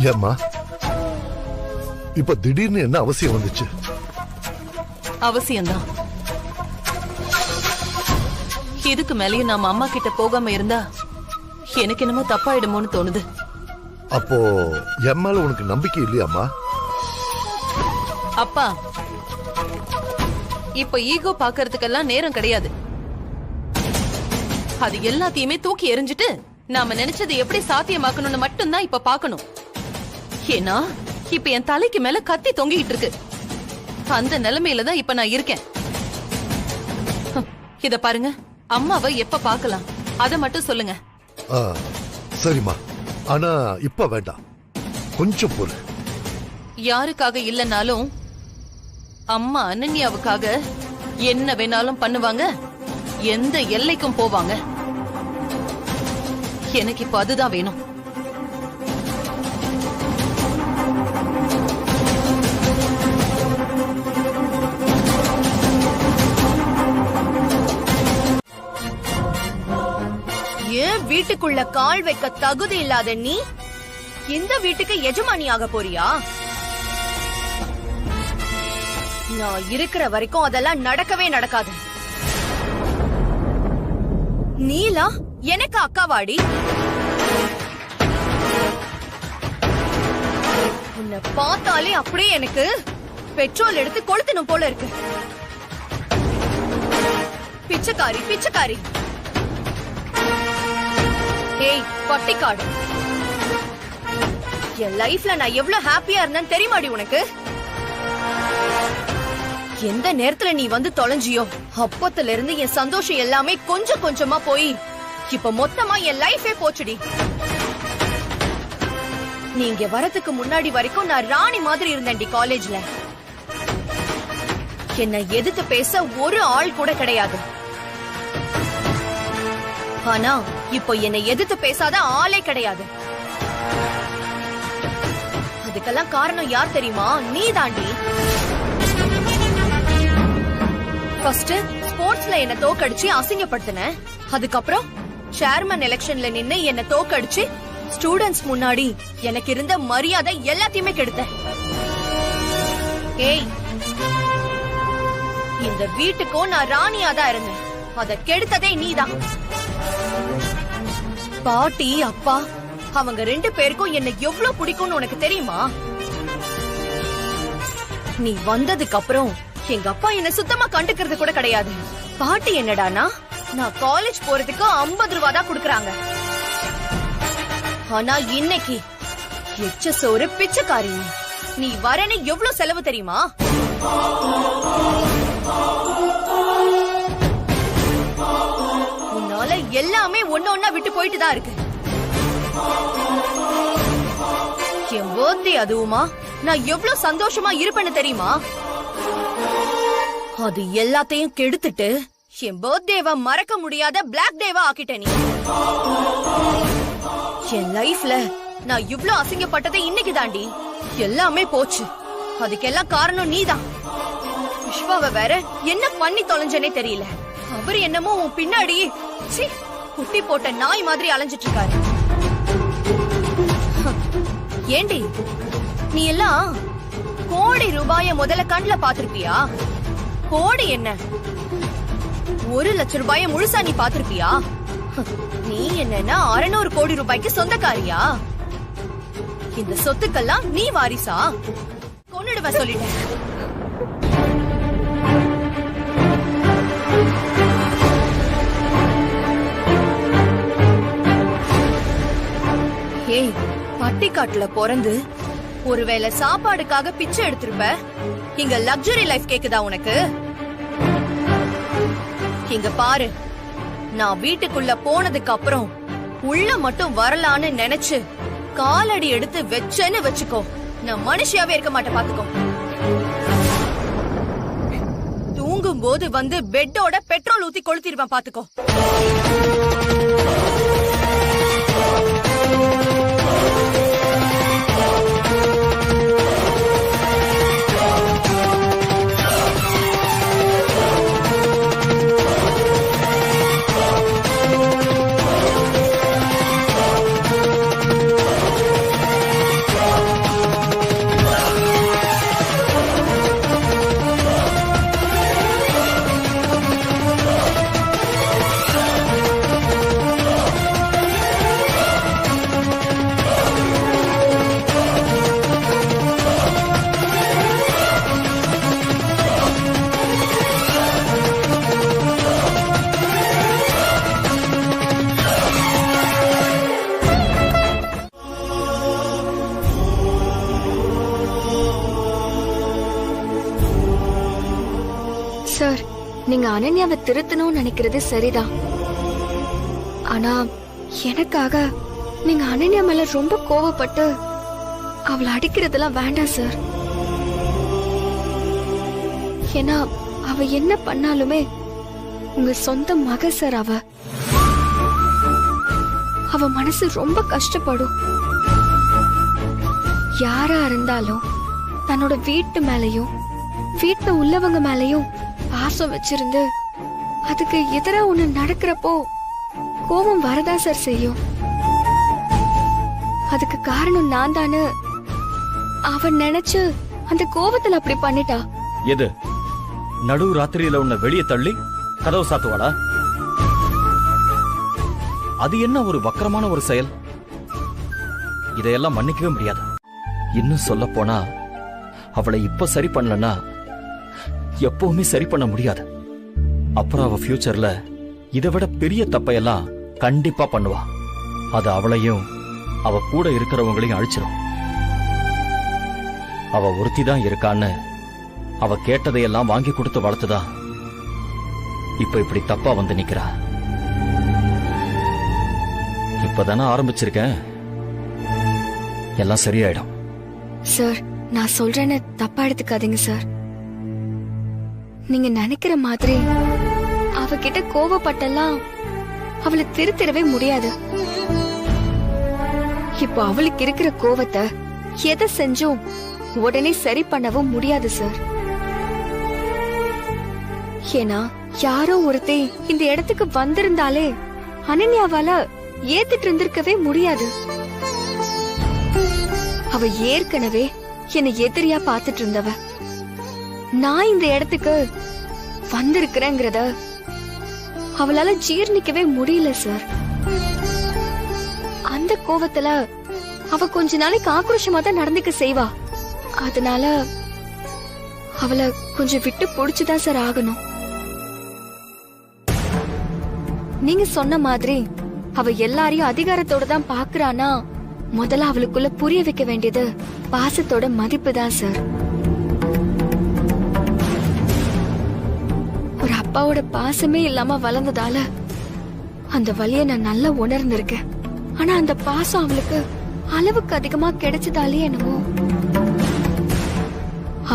ஏம்மா இப்ப திடீர்னு என்ன அவசியம் வந்துச்சு? அவசியம்தான். இதுக்கு மேலேயும் நாம அம்மா கிட்ட போகாம இருந்தா எனக்கு என்னமோ தப்பாயிடுமோன்னு தோணுது. அப்போ என் மேல உனக்கு நம்பிக்கை இல்லையாம்மா? அப்பா, இப்ப ஈகோ பாக்குறதுக்கெல்லாம் நேரம் கிடையாது. அது எல்லாத்தையுமே தூக்கி எறிஞ்சிட்டு நாம நினைச்சது எப்படி சாத்தியமாக்கணும்னு மட்டும்தான் இப்ப பாக்கணும். ஏன்னா இப்ப என் தலைக்கு மேல கத்தி தொங்கிட்டு இருக்கு. அந்த நிலைமையில தான் இப்ப நான் இருக்கேன். இத பாருங்க, அம்மாவை எப்ப பார்க்கலாம் அத மட்டும் சொல்லுங்க. சரிம்மா, ஆனா இப்ப வேண்டாம், கொஞ்சம் பொறு. யாருக்காக இல்லனாலும் அம்மா அனன்யாவுக்காக என்ன வேணாலும் பண்ணுவாங்க, எந்த எல்லைக்கும் போவாங்க. எனக்கு இப்ப அதுதான் வேணும். ஏன் வீட்டுக்குள்ள கால் வைக்க தகுதி இல்லாத நீ இந்த வீட்டுக்கு எஜமானி ஆக போறியா? நான் இருக்கிற வரைக்கும் அதெல்லாம் நடக்கவே நடக்காது. நீலா எனக்கு அக்காவாடி. உன்னை பார்த்தாலே அப்படியே எனக்கு பெட்ரோல் எடுத்து கொளுத்தணும் போல இருக்கு. பிச்சைக்காரி பிச்சைக்காரி. ஏய் பட்டிக்காடு, என் லைஃப்ல நான் எவ்வளவு ஹாப்பியா இருந்தேன்னு தெரியுமாடி உனக்கு? எந்த நேரத்துல நீ வந்து தொலைஞ்சியோ அப்பத்துல இருந்து என் சந்தோஷம் எல்லாமே கொஞ்சம் கொஞ்சமா போய் இப்ப மொத்தமா என் லைஃபே போச்சுடி. நீங்க வரதுக்கு முன்னாடி வரைக்கும் நான் ராணி மாதிரி இருந்தேன்டி காலேஜ்ல. என்னை எதிர்த்து பேச ஒரு ஆள் கூட கிடையாது. ஆனா இப்போ என்னை எதிர்த்து பேசாத ஆளே கிடையாது. அதுக்கெல்லாம் காரணம் யார் தெரியுமா? நீ தாண்டி. ஃபர்ஸ்ட் ஸ்போர்ட்ஸ்ல என்ன தோக்கடிச்சு அசிங்கப்படுத்தின. அதுக்கப்புறம் சேர்மன் எலெக்ஷன்ல நின்னு என்ன தோக்கடிச்சு ஸ்டூடெண்ட்ஸ் முன்னாடி எனக்கு இருந்த மரியாதை எல்லாத்தையுமே கெடுத்த. ஏய், இந்த வீட்டுக்கும் நான் ராணியா தான் இருந்தேன். அத கெடுத்ததே நீதான். பாட்டி அப்பா அவங்க 2 பேருக்கும் என்ன எவ்வளவு பிடிக்கும்னு உனக்கு தெரியுமா? நீ வந்ததுக்கு அப்புறம் எங்க அப்பா என்ன சுத்தமா கண்டுக்கிறது கூட கிடையாது. பாட்டி என்னடானா நான் காலேஜ் போறதுக்கு 50 ரூபாய் தான் குடுக்கறாங்க. ஆனா இன்னைக்கு எச்ச சோறு பிச்சைக்காரி. நீ வரனே எவ்வளவு செலவு தெரியுமா? உன்னால எல்லாமே ஒண்ணு விட்டு போயிட்டு தான் இருக்கு. என் பர்த்டே அதுவுமா நான் எவ்வளவு சந்தோஷமா இருப்பேன்னு தெரியுமா? அது எல்லாத்தையும் கெடுத்துட்டு என் பர்த்டேவா மறக்க முடியாத பிளாக் டேவா ஆக்கிட்ட நீ. என் லைஃப்ல நான் இவ்ளோ அசிங்கப்பட்டதே இன்னைக்கு தாண்டி. எல்லாமே போச்சு. அதுக்கெல்லாம் காரணம் நீதான். விஸ்வாவை வேற என்ன பண்ணி தொலைஞ்சனே தெரியல. அவர் என்னமோ உன் பின்னாடி குட்டி போட்ட நாய் மாதிரி அலைஞ்சிட்டு இருக்காரு. ஏண்டி நீ எல்லாம் கோடி ரூபாய முதல்ல கண்ணுல பாத்திருப்பியா? கோடி என்ன 1 லட்சம் ரூபாய முழுசா நீ பாத்திருப்பியா? நீ என்னன்னா 600 கோடி ரூபாய்க்கு சொந்தக்காரியா? இந்த சொத்துக்கெல்லாம் நீ வாரிசா? கொன்னுடுவ சொல்லிட்டேன். ஏய், பட்டிக்காட்டுல பிறந்து ஒருவேளை சாப்பாடுக்காக பிச்சை எடுத்திருப்ப. இங்க லக்ஸரி லைஃப் கேக்குதா உனக்கு? இங்க பாரு, நான் வீட்டுக்குள்ள போனதுக்கு அப்புறம் உள்ள மட்டும் வரலான்னு நினைச்சு காலடி எடுத்து வச்சேன்னு வச்சுக்கோ, நான் மனுஷியாவே இருக்க மாட்டேன். பாத்துக்கோ. தூங்கும் போது வந்து பெட்டோட பெட்ரோல் ஊத்தி கொளுத்திடுவேன் பாத்துக்கோ. சார், நீங்க அனன்யாவை திருத்தணும்னு நினைக்கிறது சரிதான். ஆனா எனக்காக நீங்க அனன்யா மேல ரொம்ப கோவப்பட்டு அவளை அடிக்கிறதெல்லாம் வேண்டாம் சார். ஏன்னா அவ என்ன பண்ணாலுமே உங்க சொந்த மக சார். அவ மனசு ரொம்ப கஷ்டப்படும். யாரா இருந்தாலும் தன்னோட வீட்டு மேலயும் வீட்டுல உள்ளவங்க மேலயும் பாசம் வச்சிருந்து அதுக்கு எதிரா ஒண்ணு நடக்கிறப்போ கோபம் வரதா சார் செய்யும். அதுக்கு காரணம் நான் தானு அவன் நினைச்சு அந்த கோபத்துல அப்படி பண்ணிட்டா. எது நடு ராத்திரியில உன்னை வெளியே தள்ளி கதவு சாத்துவாளா? அது என்ன ஒரு வக்கரமான ஒரு செயல். இதையெல்லாம் மன்னிக்கவே முடியாது. இன்னும் சொல்ல போனா அவளை இப்ப சரி பண்ணலன்னா எப்பவுமே சரி பண்ண முடியாது. அப்புறம் அவ ஃபியூச்சர்ல இதை விட பெரிய தப்பையெல்லாம் கண்டிப்பா பண்ணுவா. அது அவளையும் அவ கூட இருக்கிறவங்களையும் அழிச்சிடும். அவ ஒருத்தி தான் இருக்கான்னு அவ கேட்டதையெல்லாம் வாங்கி கொடுத்து வளர்த்துதான் இப்ப இப்படி தப்பா வந்து நிக்கிறா. இப்பதானே ஆரம்பிச்சிருக்கேன், எல்லாம் சரியாயிடும். சார், நான் சொல்றேன்னு தப்பா எடுத்துக்காதீங்க சார். நீங்க நினைக்கிற மாதிரி அவகிட்ட கோவப்பட்டெல்லாம் அவளை திருத்திடவே முடியாது. இப்போ அவளுக்கு இருக்கிற கோவத்தை எதை செஞ்சும் உடனே சரி பண்ணவும் முடியாது சார். ஏன்னா யாரோ ஒருத்தே இந்த இடத்துக்கு வந்திருந்தாலே அனன்யாவால ஏத்துட்டு இருந்திருக்கவே முடியாது. அவ ஏற்கனவே என்னை எதிரியா பாத்துட்டு இருந்தவ. நான் இந்த இடத்துக்கு வந்திருக்கிறேங்கிறத அவளால ஜீர்ணிக்கவே முடியல சார். அந்த கோவத்துல அவ கொஞ்ச நாளைக்கு ஆக்ரோஷமா தான் நடந்துக்க செய்வா. அதனால அவளை கொஞ்சம் விட்டு பிடிச்சுதான் சார் ஆகணும். நீங்க சொன்ன மாதிரி அவ எல்லாரையும் அதிகாரத்தோட தான் பாக்குறானா, முதல்ல அவளுக்குள்ள புரிய வைக்க வேண்டியது பாசத்தோட மதிப்பு தான் சார். ஒரு அப்பாவோட பாசமே இல்லாம வளர்ந்ததால அந்த வலிய நான் நல்லா உணர்ந்திருக்கேன். ஆனா அந்த பாசம் அவளுக்கு அளவுக்கு அதிகமா கிடைச்சதாலே என்னமோ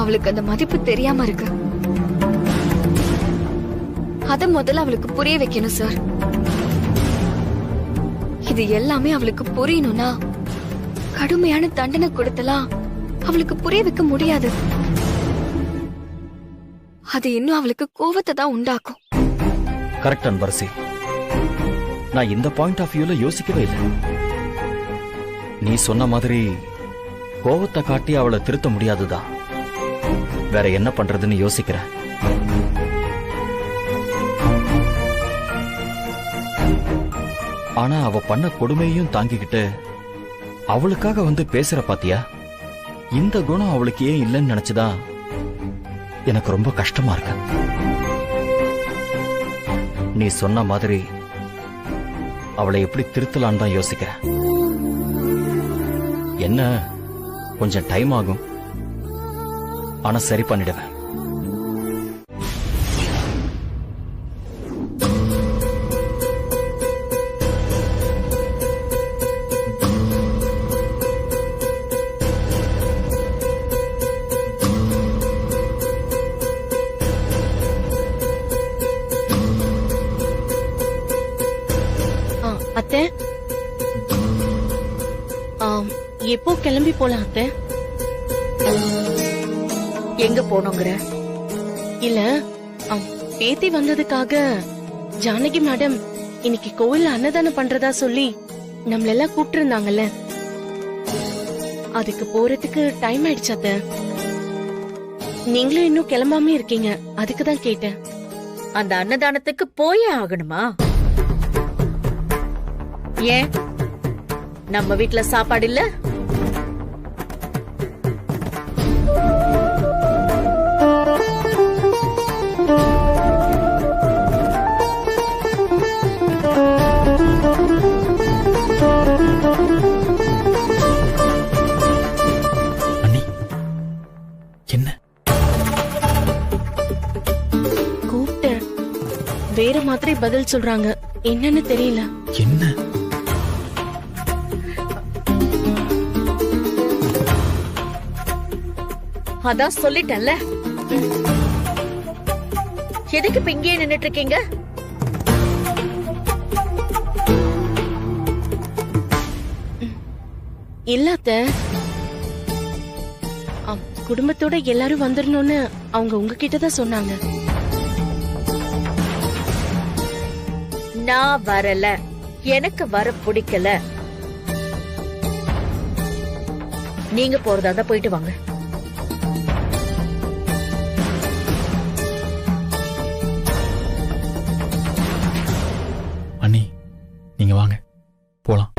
அவளுக்கு அந்த மதிப்பு தெரியாம இருக்கு. அத முதல்ல அவளுக்கு புரிய வைக்கணும் சார். இது எல்லாமே அவளுக்கு புரியணும்னா கடுமையான தண்டனை கொடுத்தலாம் அவளுக்கு புரிய வைக்க முடியாது. அது இன்னும் அவளுக்கு கோவத்தை தான் உண்டாக்கும். கரெக்ட் அன்பரசி, நான் இந்த பாயிண்ட் ஆஃப் வியூல யோசிக்கவே இல்லை. நீ சொன்ன மாதிரி கோவத்தை காட்டி அவளை திருத்த முடியாதுதான். வேற என்ன பண்றதுன்னு யோசிக்கிறேன். ஆனா அவ பண்ண கொடுமையையும் தாங்கிக்கிட்டு அவளுக்காக வந்து பேசுற பாத்தியா? இந்த குணம் அவளுக்கு ஏன் இல்லைன்னு நினைச்சுதான் எனக்கு ரொம்ப கஷ்டமா இருக்கு. நீ சொன்ன மாதிரி அவளை எப்படி திருத்தலான்னு தான் யோசிக்கிறேன். என்ன கொஞ்சம் டைம் ஆகும், ஆனா சரி பண்ணிடுவேன். எப்போ கிளம்பி போலாம் அத்தை? எங்க போனோங்கிற? இல்ல பேத்தி வந்ததுக்காக ஜானகி மேடம் இன்னைக்கு கோவில்ல அன்னதானம் பண்றதா சொல்லி நம்மளெல்லாம் கூப்பிட்டு இருந்தாங்கல்ல, அதுக்கு போறதுக்கு டைம் ஆயிடுச்சு அத்தை. நீங்களும் இன்னும் கிளம்பாம இருக்கீங்க, அதுக்குதான் கேட்டேன். அந்த அன்னதானத்துக்கு போயே ஆகணுமா? ஏன் நம்ம வீட்ல சாப்பாடு இல்ல? என்ன கூப்பிட்டேன், வேற மாதிரி பதில் சொல்றாங்க, என்னன்னு தெரியல. என்ன? அதான் சொல்லிட்டேன்ல, எதுக்கு இப்ப இங்கேயே நின்னுட்டு இருக்கீங்க? இல்ல அத்தை, குடும்பத்தோட எல்லாரும் வந்துடணும்னு அவங்க உங்ககிட்ட தான் சொன்னாங்க. நான் வரல, எனக்கு வர பிடிக்கல. நீங்க போறதா இருந்தா போயிட்டு வாங்க. அண்ணி நீங்க வாங்க போலாம்.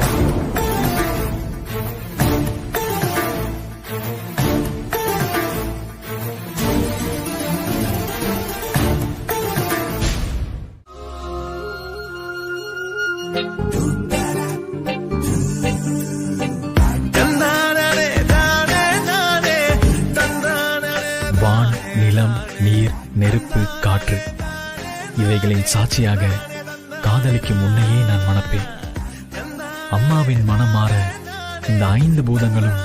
வான், நிலம், நீர், நெருப்பு, காற்று இவைகளின் சாட்சியாக காதலிக்கு முன்னையே நான் மணப்பேன். அம்மாவின் மனம் மாற இந்த 5 பூதங்களும்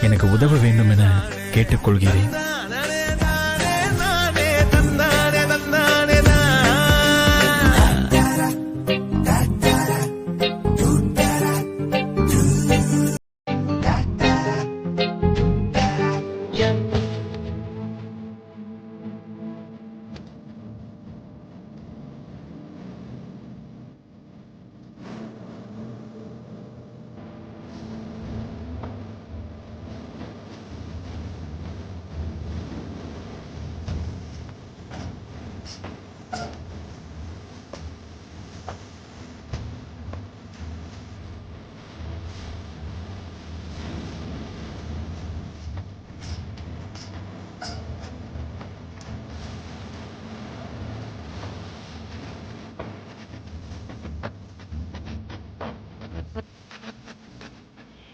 எனக்கு உதவ வேண்டும் என கேட்டுக்கொள்கிறேன்.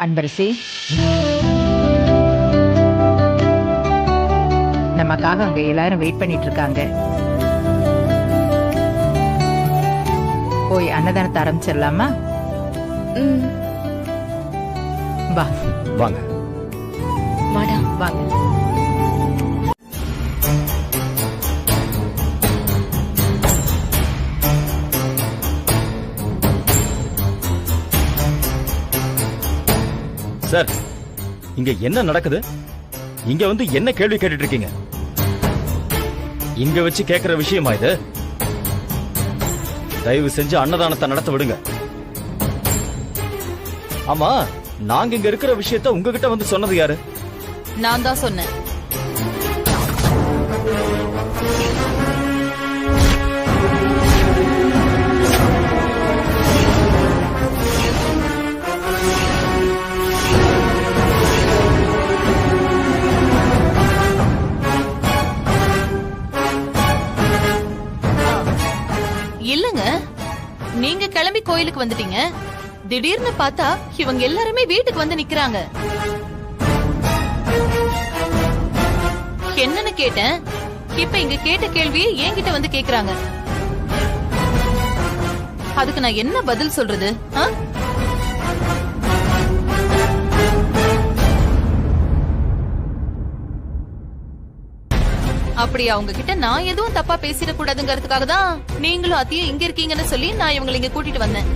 அன்பரசி, நமக்காக அங்க எல்லாரும் வெயிட் பண்ணிட்டு இருக்காங்க. போய் அன்னதானத்தை ஆரம்பிச்சிடலாமா? வா வாங்க வாடா வாங்க. சார், இங்க என்ன நடக்குது? இங்க வந்து என்ன கேள்வி கேட்டுட்டு இருக்கீங்க? இங்க வச்சு கேக்குற விஷயமா இது? தயவு செஞ்சு அன்னதானத்தை நடத்த விடுங்க. ஆமா, நாங்க இங்க இருக்கிற விஷயத்த உங்ககிட்ட வந்து சொன்னது யாரு? நான் தான் சொன்னேன். இல்லங்க, நீங்க கிளம்பி கோயிலுக்கு வந்துட்டீங்க. திடீர்னு பார்த்தா இவங்க எல்லாருமே வீட்டுக்கு வந்து நிக்கிறாங்க. என்னன்னு கேட்டேன். இப்ப இங்க கேட்ட கேள்வியை என்கிட்ட வந்து கேக்குறாங்க. அதுக்கு நான் என்ன பதில் சொல்றது? அப்படி அவங்க கிட்ட நான் எதுவும் தப்பா பேசிட கூடாதுங்கிறதுக்காக தான் நீங்களும் அத்தையும் இங்க இருக்கீங்கன்னு சொல்லி நான் இவங்களை இங்க கூட்டிட்டு வந்தேன்.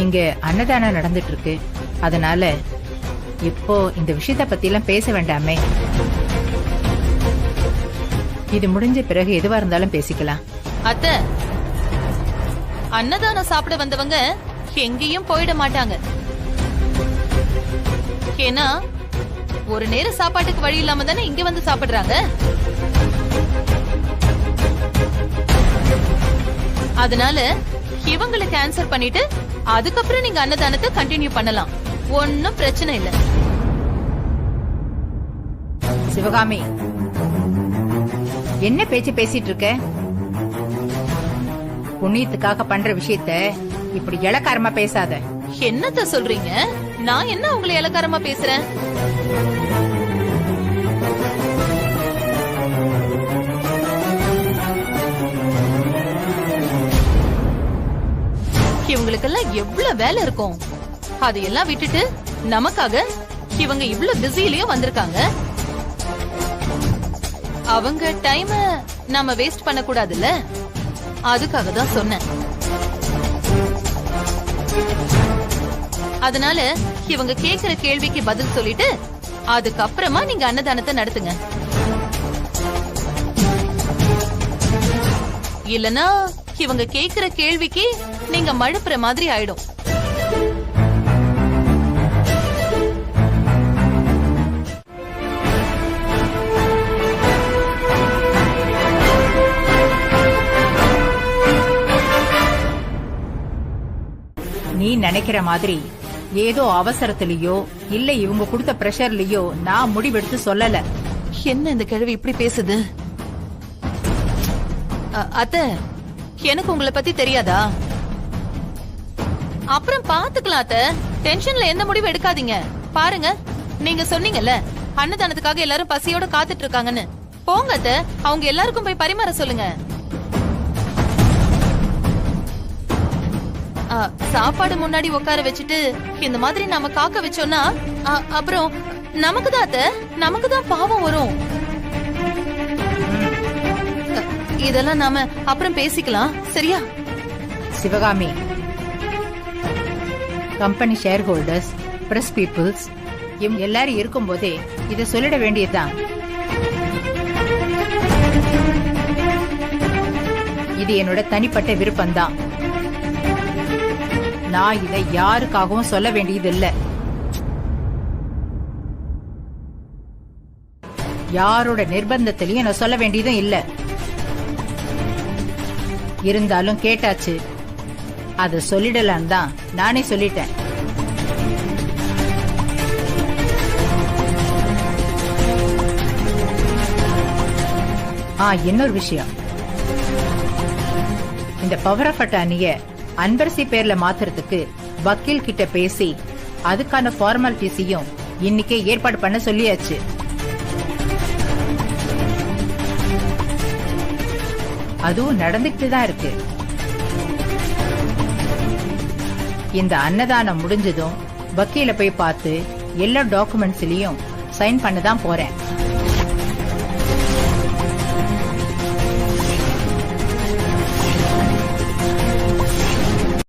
இங்க அன்னதானம் நடந்துட்டு இருக்கு. அதனால இப்போ இந்த விஷயத்த பத்தி எல்லாம் பேச வேண்டாமே. இது முடிஞ்ச பிறகு எதுவா இருந்தாலும் பேசிக்கலாம். அத்தை, அன்னதானம் சாப்பிட வந்தவங்க எங்கேயும் போயிட மாட்டாங்க. ஏன்னா ஒரு நேரம் சாப்பாட்டுக்கு வழி இல்லாம தானே இங்க வந்து சாப்பிடுறாங்க. அதனால இவங்களுக்கு ஆன்சர் பண்ணிட்டு அதுக்கப்புறம் நீங்க அன்னதானத்தை கண்டினியூ பண்ணலாம். ஒன்னும் பிரச்சனை இல்ல. சிவகாமி, என்ன பேச்சு பேசிட்டு இருக்க? புண்ணியத்துக்காக பண்ற விஷயத்த இப்படி இளக்காரமா பேசாத. என்னத்த சொல்றீங்க? நான் என்ன உங்களை இளக்காரமா பேசுறேன்? இவங்களுக்கெல்லாம் எவ்வளவு வேலை இருக்கும். அதையெல்லாம் விட்டுட்டு நமக்காக இவங்க இவ்வளவு பிஸிலயும் வந்திருக்காங்க. அவங்க டைம் நாம வேஸ்ட் பண்ண கூடாதுல்ல, அதுக்காக தான் சொன்னேன். அதனால இவங்க கேக்குற கேள்விக்கு பதில் சொல்லிட்டு அதுக்கப்புறமா நீங்க அன்னதானத்தை நடத்துங்க. இல்லனா இவங்க கேக்குற கேள்விக்கு நீங்க மழுப்புற மாதிரி ஆயிடும். நீ நினைக்கிற மாதிரி ஏதோ அவசரத்திலயோ இல்ல இவங்க கொடுத்த பிரஷர்லயோ நான் முடிவெடுத்து சொல்லல. என்ன இந்த கிழவி இப்படி பேசுது? அத்தை, எனக்கு உங்களை பத்தி தெரியாதா? அப்புறம் பாத்துக்கலாம் அத்தை. டென்ஷன்ல எந்த முடிவு எடுக்காதீங்க. பாருங்க, நீங்க சொன்னீங்கல்ல அன்னதானத்துக்காக எல்லாரும் பசியோட காத்துட்டு இருக்காங்கன்னு. போங்க அத்தை, அவங்க எல்லாருக்கும் போய் பரிமாற சொல்லுங்க. சாப்பாடு முன்னாடி உட்கார வச்சுட்டு இந்த மாதிரி நாம காக்க வச்சோம்னா அப்புறம் நமக்கு தான் பாவம் வரும். இதெல்லாம் நாம அப்புறம் பேசிக்கலாம், சரியா? Sivakami, company shareholders, press peoples இவங்க எல்லாரும் இருக்கும் போதே இதை சொல்லிட வேண்டியதுதான். இது என்னோட தனிப்பட்ட விருப்பம்தான். நான் இதை யாருக்காகவும் சொல்ல வேண்டியது இல்ல. யாரோட நிர்பந்தத்திலையும் நான் சொல்ல வேண்டியதும் இல்ல. இருந்தாலும் கேட்டாச்சு, அத சொல்லிடலாம் தான் நானே சொல்லிட்டேன். இன்னொரு விஷயம், இந்த பவர் ஆஃப் அட்டார்னிய அன்பரசி பேர்ல மாத்துறதுக்கு வக்கீல் கிட்ட பேசி அதுக்கான ஃபார்மாலிட்டிஸையும் இன்னைக்கே ஏற்பாடு பண்ண சொல்லியாச்சு. அதுவும் நடந்துகிட்டு தான் இருக்கு. இந்த அன்னதானம் முடிஞ்சதும் வக்கீல போய் பார்த்து எல்லா டாக்குமெண்ட்ஸ்லயும் சைன் பண்ண தான் போறேன்.